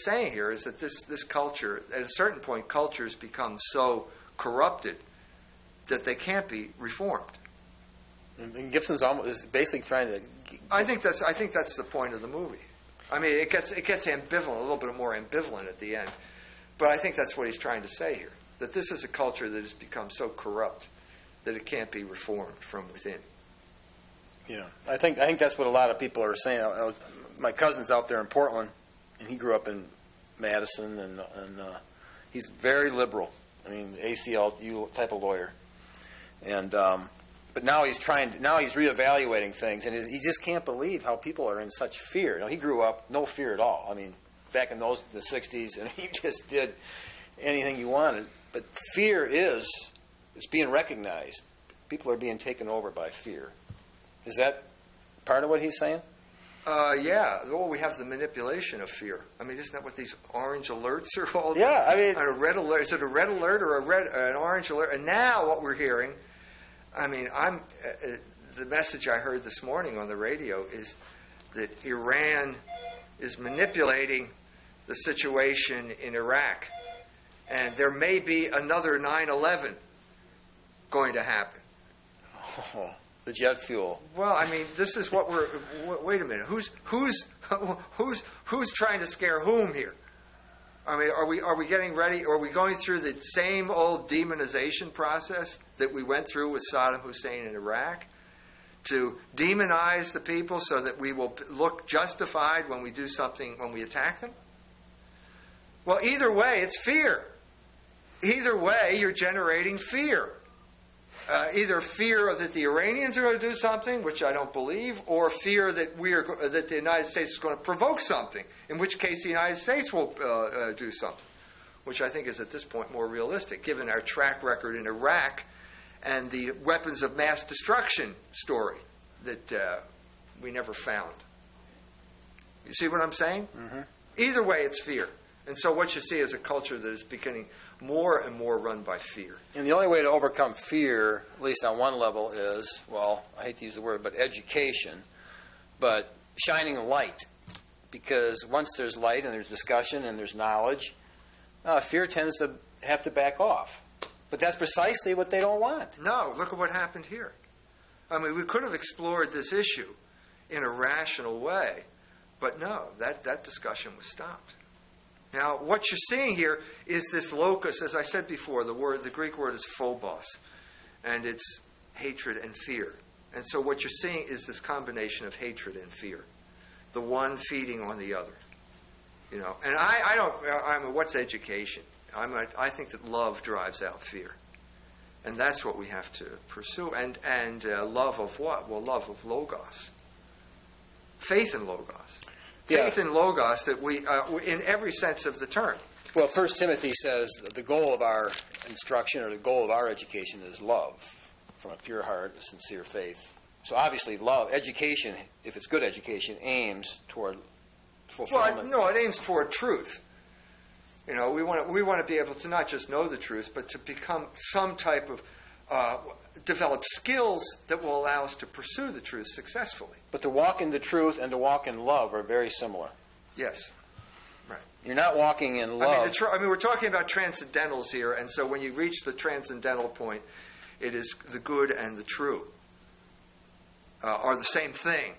saying here is that this culture, at a certain point, cultures become so corrupted that they can't be reformed. And Gibson's is basically trying to. I think that's the point of the movie. I mean, it gets ambivalent, a little bit more ambivalent at the end, but I think that's what he's trying to say here. That this is a culture that has become so corrupt that it can't be reformed from within. Yeah, I think that's what a lot of people are saying. My cousin's out there in Portland, and he grew up in Madison, and he's very liberal. I mean, ACLU type of lawyer, and but now he's reevaluating things, and he just can't believe how people are in such fear. You know, he grew up no fear at all. I mean, back in the '60s, and he just did anything you wanted. But fear it's being recognized. People are being taken over by fear. Is that part of what he's saying? Yeah. Well, we have the manipulation of fear. I mean, isn't that what these orange alerts are called? Yeah, I mean, a red alert. Is it a red alert or an orange alert? And now what we're hearing, I mean, the message I heard this morning on the radio is that Iran is manipulating the situation in Iraq, and there may be another 9/11 going to happen. Oh. The jet fuel. Well, I mean, this is what we're. Wait a minute. Who's trying to scare whom here? I mean, are we getting ready? Are we going through the same old demonization process that we went through with Saddam Hussein in Iraq, to demonize the people so that we will look justified when we do something, when we attack them? Well, either way, it's fear. Either way, you're generating fear. Either fear that the Iranians are going to do something, which I don't believe, or fear that that the United States is going to provoke something, in which case the United States will do something, which I think is at this point more realistic, given our track record in Iraq and the weapons of mass destruction story that we never found. You see what I'm saying? Mm-hmm. Either way, it's fear. And so what you see is a culture that is becoming more and more run by fear. And the only way to overcome fear, at least on one level, is, well, I hate to use the word, but education, but shining a light. Because once there's light and there's discussion and there's knowledge, fear tends to have to back off. But that's precisely what they don't want. No, look at what happened here. I mean, we could have explored this issue in a rational way, but no, that discussion was stopped. Now, what you're seeing here is this locus, as I said before, the Greek word is phobos, and it's hatred and fear. And so what you're seeing is this combination of hatred and fear, the one feeding on the other. You know, and I mean, what's education? I think that love drives out fear, and that's what we have to pursue. And love of what? Well, love of logos, faith in logos. Faith in logos that we, in every sense of the term. Well, 1 Timothy says that the goal of our instruction or the goal of our education is love, from a pure heart, a sincere faith. So obviously love, education, if it's good education, aims toward fulfillment. Well, no, it aims toward truth. You know, we want to be able to not just know the truth, but to become some type of develop skills that will allow us to pursue the truth successfully. But to walk in the truth and to walk in love are very similar. Yes. Right. You're not walking in love. I mean, we're talking about transcendentals here, and so when you reach the transcendental point, it is the good and the true are the same thing.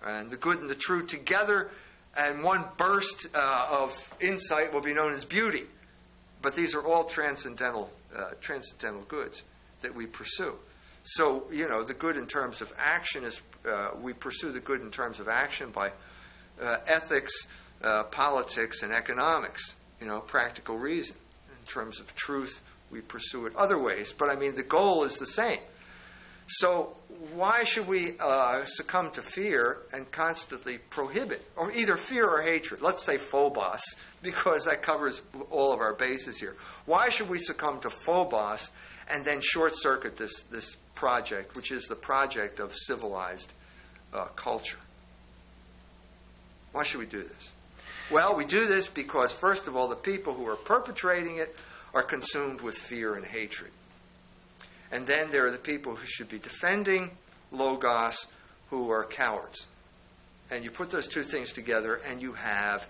And the good and the true together, and one burst of insight will be known as beauty. But these are all transcendental goods that we pursue. So, the good in terms of action is, we pursue the good in terms of action by ethics, politics, and economics, practical reason. In terms of truth, we pursue it other ways. But, the goal is the same. So why should we succumb to fear and constantly prohibit, or either fear or hatred? Let's say phobos, because that covers all of our bases here. Why should we succumb to phobos and then short-circuit this project, which is the project of civilized culture? Why should we do this? Well, we do this because, first of all, the people who are perpetrating it are consumed with fear and hatred. And then there are the people who should be defending Logos, who are cowards. And you put those two things together, and you have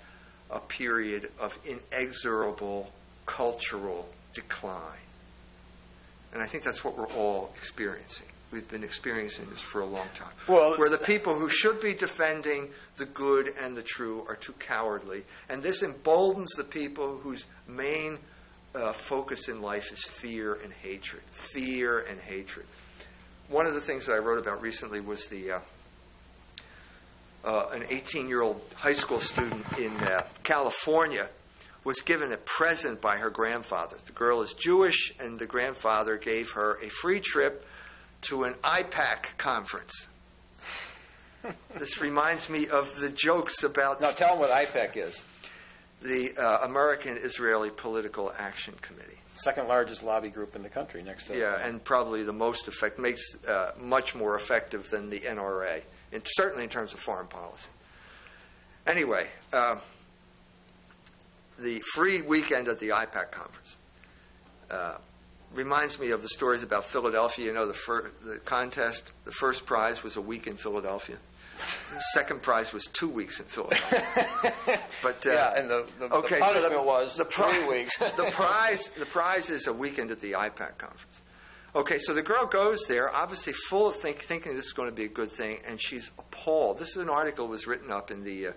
a period of inexorable cultural decline. And I think that's what we're all experiencing. We've been experiencing this for a long time. Where the people who should be defending the good and the true are too cowardly. And this emboldens the people whose main focus in life is fear and hatred. Fear and hatred. One of the things that I wrote about recently was an 18-year-old high school student in California was given a present by her grandfather. The girl is Jewish, and the grandfather gave her a free trip to an IPAC conference. This reminds me of the jokes about... Now tell them what IPAC is. The American Israeli Political Action Committee. Second largest lobby group in the country, next to... Yeah, and probably the most makes much more effective than the NRA, certainly in terms of foreign policy. Anyway, the free weekend at the IPAC conference reminds me of the stories about Philadelphia. The contest, the first prize was a week in Philadelphia. The second prize was 2 weeks in Philadelphia. But and the punishment was 3 weeks. the prize is a weekend at the IPAC conference. Okay, so the girl goes there, obviously full of thinking this is going to be a good thing, and she's appalled. This is an article that was written up in the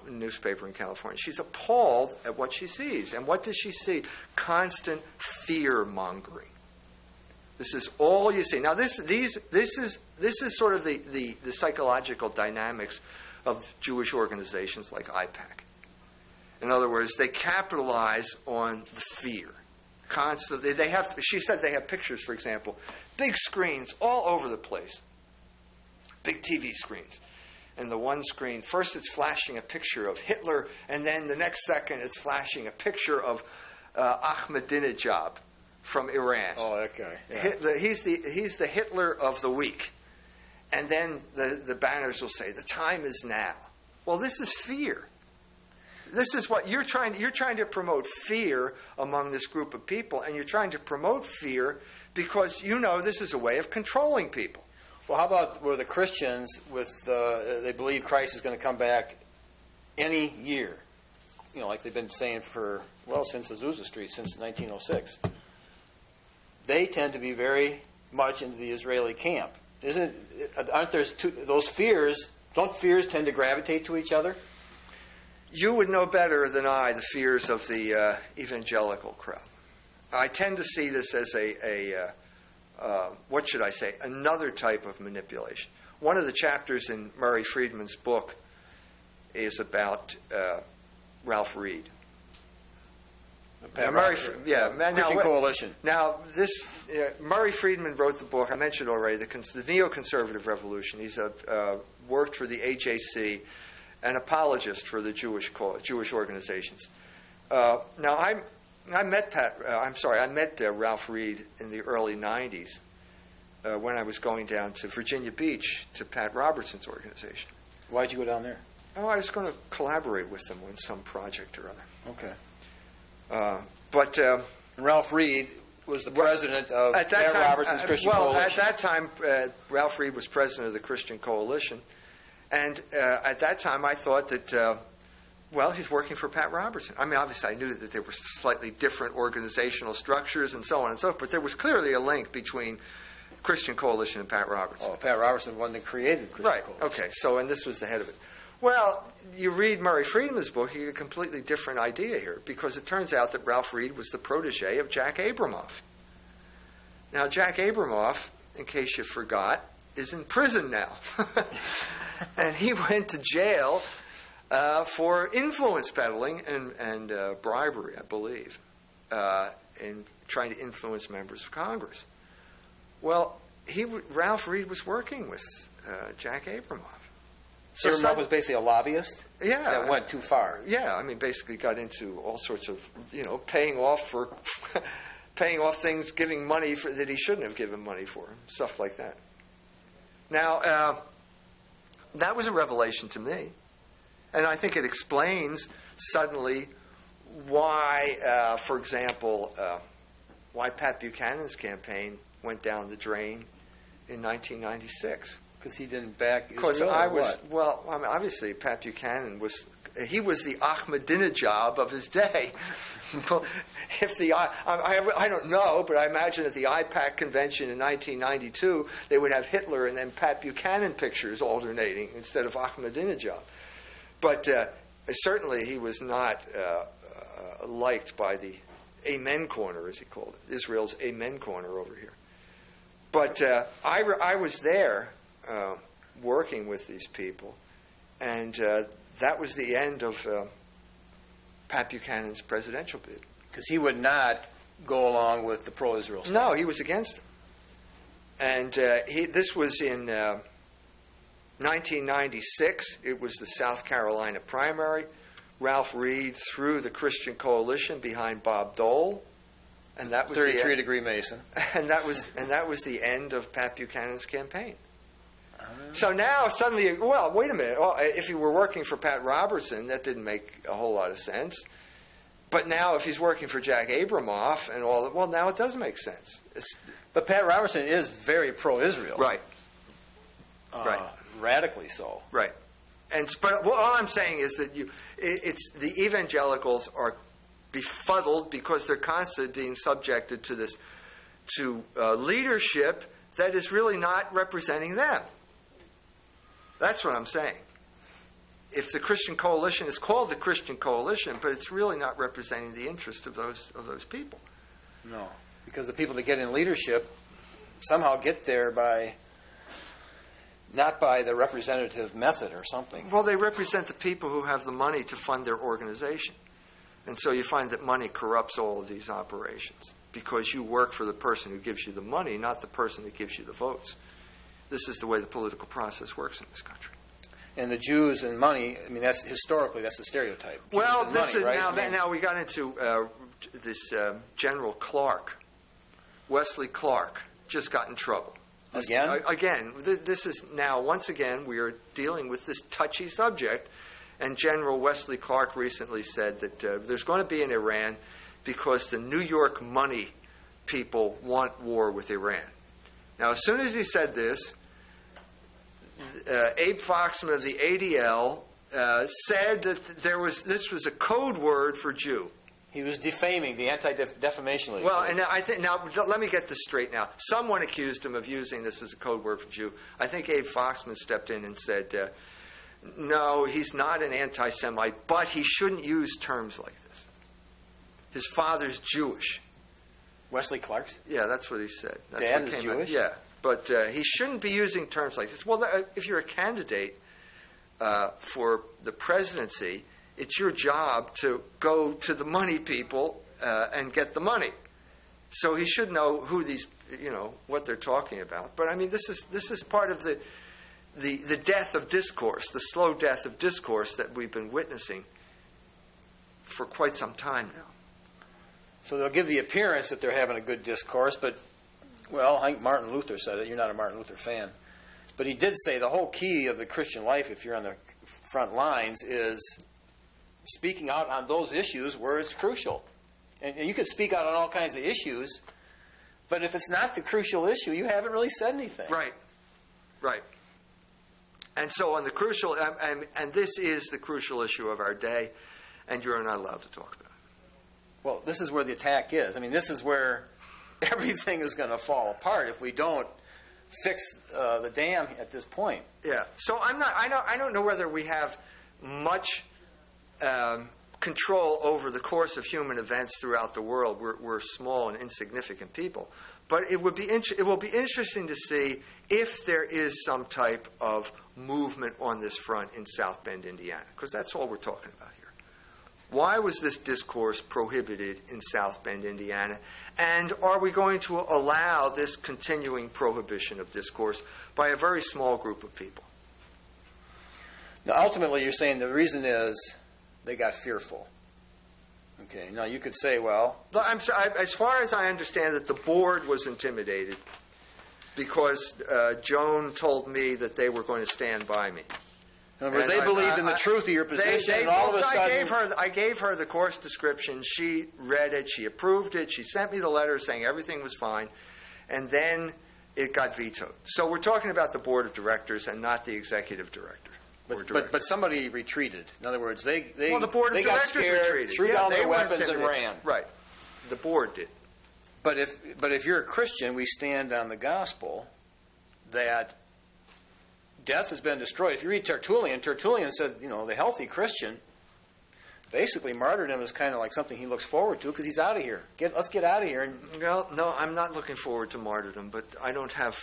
newspaper in California. She's appalled at what she sees. And what does she see? Constant fear-mongering. This is all you see. Now, this is sort of the psychological dynamics of Jewish organizations like IPAC. In other words, they capitalize on the fear constantly. She said they have pictures, for example, big screens all over the place, big TV screens. And the one screen, first it's flashing a picture of Hitler, and then the next second it's flashing a picture of Ahmadinejad from Iran. Oh, okay. Yeah. He's the Hitler of the week. And then the banners will say, "The time is now." Well, this is fear. This is what you're trying to promote fear among this group of people, and you're trying to promote fear because this is a way of controlling people. Well, how about where the Christians, they believe Christ is going to come back any year, like they've been saying since Azusa Street, since 1906. They tend to be very much into the Israeli camp. Aren't there those fears? Don't fears tend to gravitate to each other? You would know better than I the fears of the evangelical crowd. I tend to see this as another type of manipulation. One of the chapters in Murray Friedman's book is about Ralph Reed. Christian Coalition. Now, Murray Friedman wrote the book I mentioned already, the Neoconservative Revolution. He's worked for the AJC, an apologist for the Jewish organizations. Now, I met Ralph Reed in the early '90s when I was going down to Virginia Beach to Pat Robertson's organization. Why'd you go down there? Oh, I was going to collaborate with them on some project or other. Okay. But Ralph Reed, was the president of At that Mayor time, Robertson's Christian Coalition. At that time, Ralph Reed was president of the Christian Coalition, and at that time I thought that, he's working for Pat Robertson. I mean, obviously I knew that there were slightly different organizational structures and so on and so forth, but there was clearly a link between Christian Coalition and Pat Robertson. Oh, Pat Robertson was the one that created Christian Right, Coalition. okay, so, and this was the head of it. Well, you read Murray Friedman's book, you get a completely different idea here, because it turns out that Ralph Reed was the protege of Jack Abramoff. Now, Jack Abramoff, in case you forgot, is in prison now. And he went to jail for influence peddling and bribery, I believe, in trying to influence members of Congress. Well, Ralph Reed was working with Jack Abramoff. So Abramoff was basically a lobbyist? Yeah. That went too far. Yeah, I mean, basically got into all sorts of, paying off for, paying off things, giving money for that he shouldn't have given money for, stuff like that. Now, that was a revelation to me. And I think it explains suddenly why, for example, why Pat Buchanan's campaign went down the drain in 1996. Because he didn't back Because Israel, I or was, what? well, I mean, obviously Pat Buchanan was the Ahmadinejad of his day. If the I don't know, but I imagine at the IPAC convention in 1992, they would have Hitler and then Pat Buchanan pictures alternating instead of Ahmadinejad. But certainly he was not liked by the Amen Corner, as he called it, Israel's Amen Corner over here. But I was there working with these people, and that was the end of Pat Buchanan's presidential bid. Because he would not go along with the pro-Israel stuff. No, he was against it. And this was in 1996. It was the South Carolina primary. Ralph Reed threw the Christian Coalition behind Bob Dole, and that was 33-degree Mason. And that was the end of Pat Buchanan's campaign. So now suddenly, well, wait a minute. If he were working for Pat Robertson, that didn't make a whole lot of sense. But now, if he's working for Jack Abramoff and all that, well, now it does make sense. But Pat Robertson is very pro-Israel. Right. Right. Radically so. Right. But all I'm saying is that it's the evangelicals are befuddled because they're constantly being subjected to leadership that is really not representing them. That's what I'm saying. If the Christian Coalition is called the Christian Coalition, but it's really not representing the interest of those people. No, because the people that get in leadership somehow get there not by the representative method or something. Well, they represent the people who have the money to fund their organization. And so you find that money corrupts all of these operations because you work for the person who gives you the money, not the person that gives you the votes. This is the way the political process works in this country. And the Jews and money, I mean, that's historically, that's the stereotype. Jews Well, and this money, is right? now we got into this General Clark, Wesley Clark, just got in trouble. Again? This is now, once again, we are dealing with this touchy subject, and General Wesley Clark recently said that there's going to be an Iran because the New York money people want war with Iran. Now, as soon as he said this, Abe Foxman of the ADL said that this was a code word for Jew. He was defaming the Anti-Defamation League. Well, and I think now let me get this straight. Now, someone accused him of using this as a code word for Jew. I think Abe Foxman stepped in and said, "No, he's not an anti-Semite, but he shouldn't use terms like this. His father's Jewish." Wesley Clark's? Yeah, that's what he said. That's Dad what is came Jewish? out. Yeah, but he shouldn't be using terms like this. Well, if you're a candidate for the presidency, it's your job to go to the money people and get the money. So he should know who these, what they're talking about. But I mean, this is part of the death of discourse, the slow death of discourse that we've been witnessing for quite some time now. So they'll give the appearance that they're having a good discourse, but, well, I think Martin Luther said it. You're not a Martin Luther fan. But he did say the whole key of the Christian life, if you're on the front lines, is speaking out on those issues where it's crucial. And you can speak out on all kinds of issues, But if it's not the crucial issue, you haven't really said anything. Right. Right. And so on the crucial, and this is the crucial issue of our day, and you're not allowed to talk about it. Well, this is where the attack is. I mean, this is where everything is going to fall apart if we don't fix the dam at this point. Yeah. So I don't know whether we have much control over the course of human events throughout the world. We're small and insignificant people, but it will be interesting to see if there is some type of movement on this front in South Bend, Indiana, because that's all we're talking about here. Why was this discourse prohibited in South Bend, Indiana? And are we going to allow this continuing prohibition of discourse by a very small group of people? Now, ultimately, you're saying the reason is they got fearful. Okay. Now, you could say, well... As far as I understand it, the board was intimidated because Joan told me that they were going to stand by me. In other words, they believed in the truth of your position, and all of a sudden... I gave her the course description. She read it. She approved it. She sent me the letter saying everything was fine. And then it got vetoed. So we're talking about the board of directors and not the executive director. But somebody retreated. In other words, they the board of they got directors scared, retreated. threw down their weapons, and ran. Right. The board did. But if you're a Christian, we stand on the gospel that death has been destroyed. If you read Tertullian said, the healthy Christian, basically martyrdom is kind of like something he looks forward to because he's out of here. Let's get out of here. Well, no, I'm not looking forward to martyrdom, but I don't have...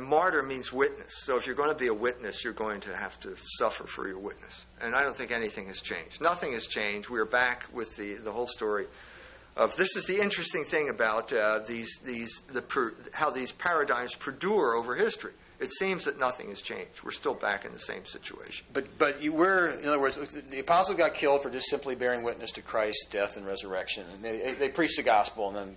martyr means witness. So if you're going to be a witness, you're going to have to suffer for your witness. And I don't think anything has changed. Nothing has changed. We're back with the whole story of... This is the interesting thing about how these paradigms perdure over history. It seems that nothing has changed. We're still back in the same situation. But you were, in other words, the apostles got killed for just simply bearing witness to Christ's death and resurrection. And they preached the gospel, and then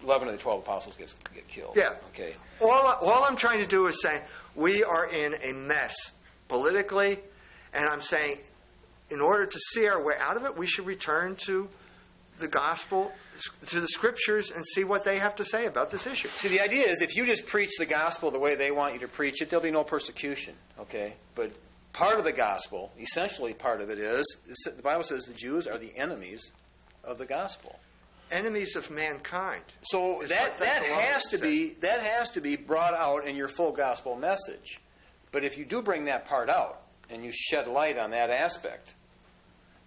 11 of the 12 apostles get killed. Yeah. Okay. All I'm trying to do is say we are in a mess politically, and I'm saying in order to see our way out of it, we should return to the gospel, to the scriptures, and see what they have to say about this issue. See, the idea is if you just preach the gospel the way they want you to preach it, there'll be no persecution. Okay? But part of the gospel, essentially part of it is, the Bible says the Jews are the enemies of the gospel. Enemies of mankind. So that has to be brought out in your full gospel message. But if you do bring that part out and you shed light on that aspect,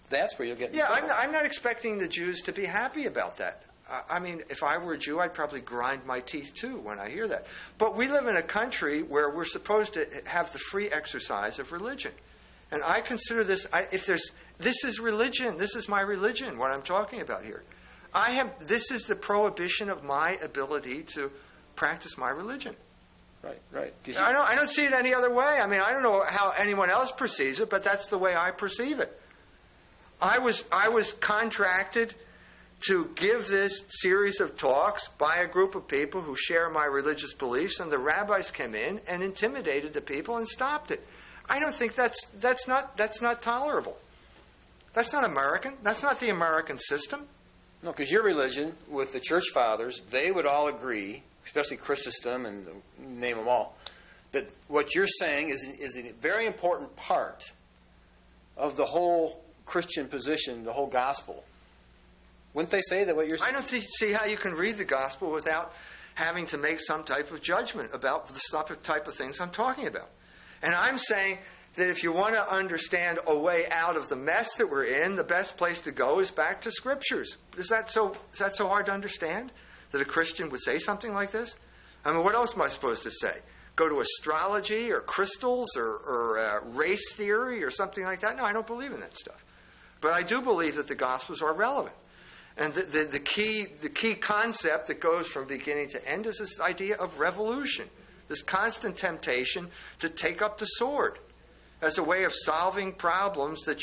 that's where you'll get in trouble. I'm not expecting the Jews to be happy about that. If I were a Jew, I'd probably grind my teeth too when I hear that. But we live in a country where we're supposed to have the free exercise of religion. And I consider this, this is religion. This is my religion, what I'm talking about here. This is the prohibition of my ability to practice my religion. Right. I don't see it any other way. I don't know how anyone else perceives it, but that's the way I perceive it. I was contracted to give this series of talks by a group of people who share my religious beliefs, and the rabbis came in and intimidated the people and stopped it. I don't think that's not tolerable. That's not American. That's not the American system. No, because your religion, with the church fathers, they would all agree, especially Chrysostom and name them all, that what you're saying is a very important part of the whole Christian position, the whole gospel. Wouldn't they say that what you're saying? I don't see how you can read the gospel without having to make some type of judgment about the type of things I'm talking about. And I'm saying that if you want to understand a way out of the mess that we're in, the best place to go is back to scriptures. Is that so hard to understand? That a Christian would say something like this? What else am I supposed to say? Go to astrology or crystals or race theory or something like that? No, I don't believe in that stuff. But I do believe that the Gospels are relevant. And the key concept that goes from beginning to end is this idea of revolution, this constant temptation to take up the sword as a way of solving problems that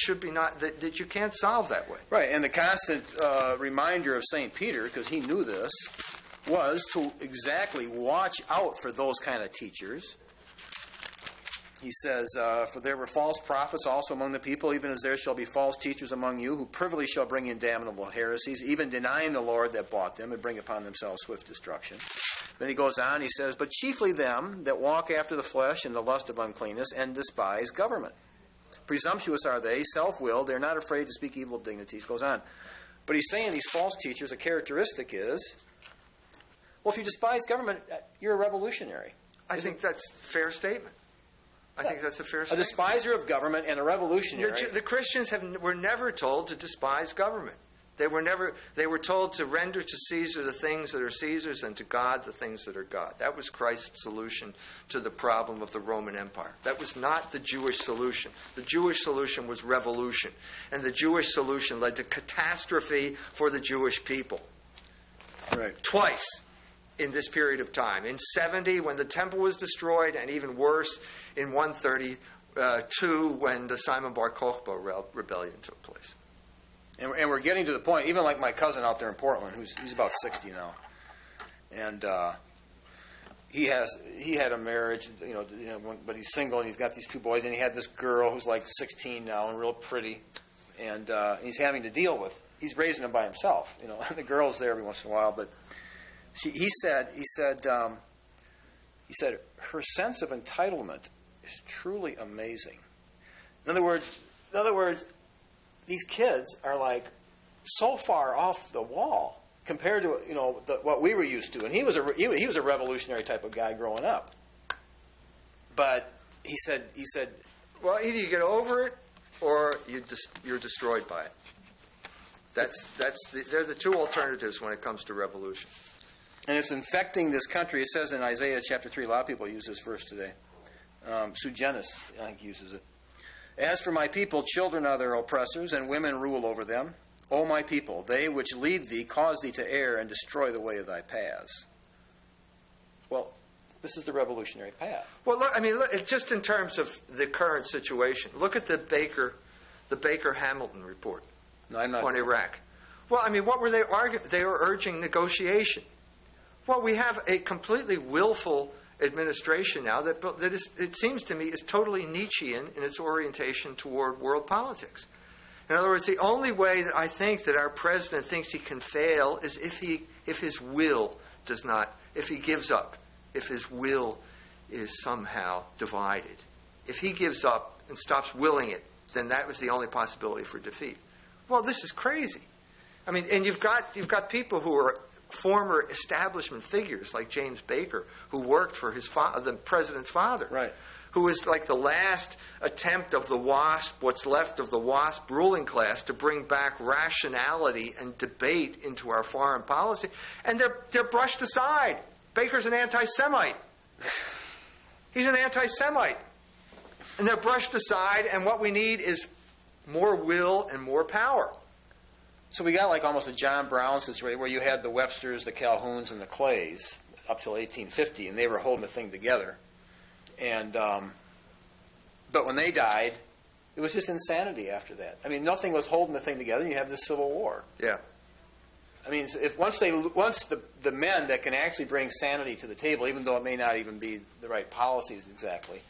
that you can't solve that way. Right, and the constant reminder of St. Peter, because he knew this, was to exactly watch out for those kind of teachers he says, for there were false prophets also among the people, even as there shall be false teachers among you, who privily shall bring in damnable heresies, even denying the Lord that bought them, and bring upon themselves swift destruction. Then he goes on, he says, but chiefly them that walk after the flesh in the lust of uncleanness, and despise government. Presumptuous are they, self-willed, they're not afraid to speak evil of dignities. Goes on. But he's saying these false teachers, a characteristic is, well, if you despise government, you're a revolutionary. I think that's a fair statement. I think that's a fair A statement. despiser of government and a revolutionary. The Christians were never told to despise government. They were told to render to Caesar the things that are Caesar's and to God the things that are God. That was Christ's solution to the problem of the Roman Empire. That was not the Jewish solution. The Jewish solution was revolution. And the Jewish solution led to catastrophe for the Jewish people. Right. Twice in this period of time. In 70, when the temple was destroyed, and even worse, in 132, when the Simon Bar Kokhba rebellion took place. And we're getting to the point, even like my cousin out there in Portland, he's about 60 now, and he had a marriage, but he's single and he's got these two boys, and he had this girl who's like 16 now and real pretty, and he's having to deal with. He's raising them by himself, and the girl's there every once in a while, but he said her sense of entitlement is truly amazing. In other words, these kids are like so far off the wall compared to what we were used to. And he was a revolutionary type of guy growing up. But he said, well, either you get over it or you're destroyed by it. They're the two alternatives when it comes to revolution. And it's infecting this country. It says in Isaiah chapter 3, a lot of people use this verse today. Sugenis, I think, uses it. As for my people, children are their oppressors, and women rule over them. O my people, they which lead thee cause thee to err and destroy the way of thy paths. Well, this is the revolutionary path. Well, look, just in terms of the current situation, look at the Baker-Hamilton report on Iraq. Well, what were they arguing? They were urging negotiation. Well, we have a completely willful administration now that is, it seems to me, is totally Nietzschean in its orientation toward world politics. In other words, the only way that I think that our president thinks he can fail is if his will does not, if he gives up, if his will is somehow divided. If he gives up and stops willing it, then that was the only possibility for defeat. Well, this is crazy. And you've got people who are former establishment figures like James Baker, who worked for the president's father, right, who was like the last attempt of the WASP, what's left of the WASP ruling class, to bring back rationality and debate into our foreign policy, and they're brushed aside. Baker's an anti-Semite. He's an anti-Semite. And they're brushed aside, and what we need is more will and more power. So we got like almost a John Brown situation where you had the Websters, the Calhouns, and the Clays up till 1850, and they were holding the thing together. And but when they died, it was just insanity after that. Nothing was holding the thing together. And you have this civil war. Yeah. If once the men that can actually bring sanity to the table, even though it may not even be the right policies exactly.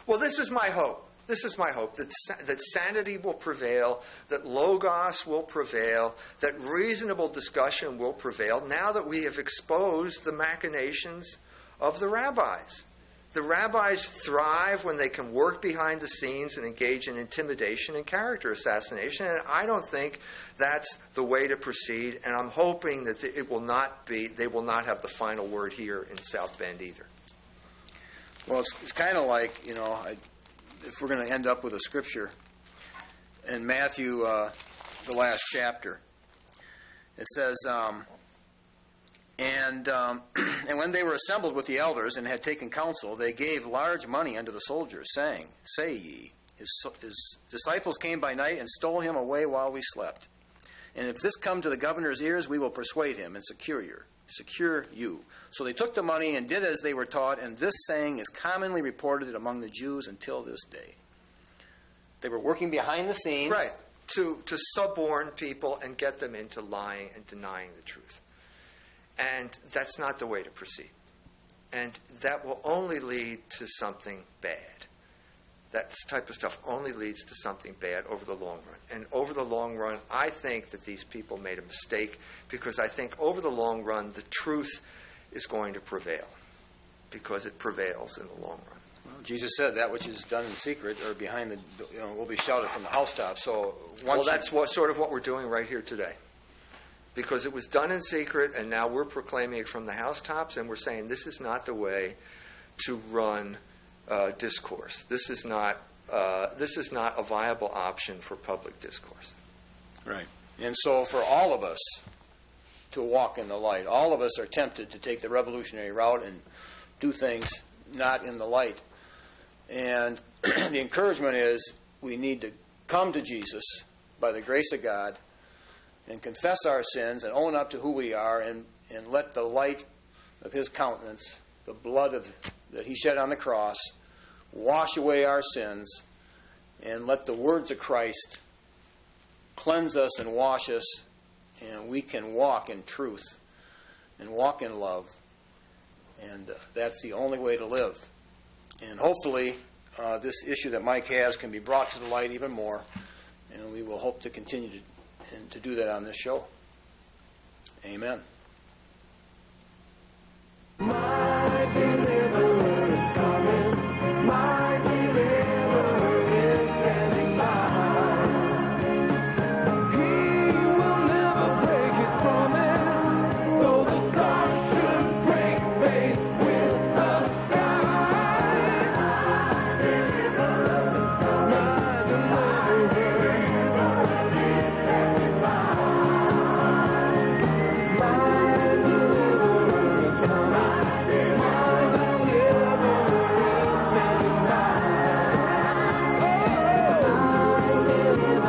Well, this is my hope. This is my hope, that sanity will prevail, that logos will prevail, that reasonable discussion will prevail now that we have exposed the machinations of the rabbis. The rabbis thrive when they can work behind the scenes and engage in intimidation and character assassination, and I don't think that's the way to proceed, and I'm hoping that they will not have the final word here in South Bend either. Well, it's kind of like, if we're going to end up with a scripture in Matthew, the last chapter, it says, and when they were assembled with the elders and had taken counsel, they gave large money unto the soldiers, saying, Say ye, his disciples came by night and stole him away while we slept. And if this come to the governor's ears, we will persuade him and secure you. So they took the money and did as they were taught, and this saying is commonly reported among the Jews until this day. They were working behind the scenes. Right, to suborn people and get them into lying and denying the truth. And that's not the way to proceed. And that will only lead to something bad. That type of stuff only leads to something bad over the long run. And over the long run, I think that these people made a mistake, because I think over the long run, the truth is going to prevail, because it prevails in the long run. Well, Jesus said that which is done in secret or behind the, will be shouted from the housetops. So That's sort of what we're doing right here today. Because it was done in secret, and now we're proclaiming it from the housetops, and we're saying this is not the way to run discourse. This is not a viable option for public discourse. Right. And so for all of us to walk in the light, all of us are tempted to take the revolutionary route and do things not in the light. And the encouragement is we need to come to Jesus by the grace of God and confess our sins and own up to who we are, and let the light of his countenance, the blood that he shed on the cross, wash away our sins, and let the words of Christ cleanse us and wash us, and we can walk in truth and walk in love. And that's the only way to live. And hopefully this issue that Mike has can be brought to the light even more, and we will hope to continue to do that on this show. Amen.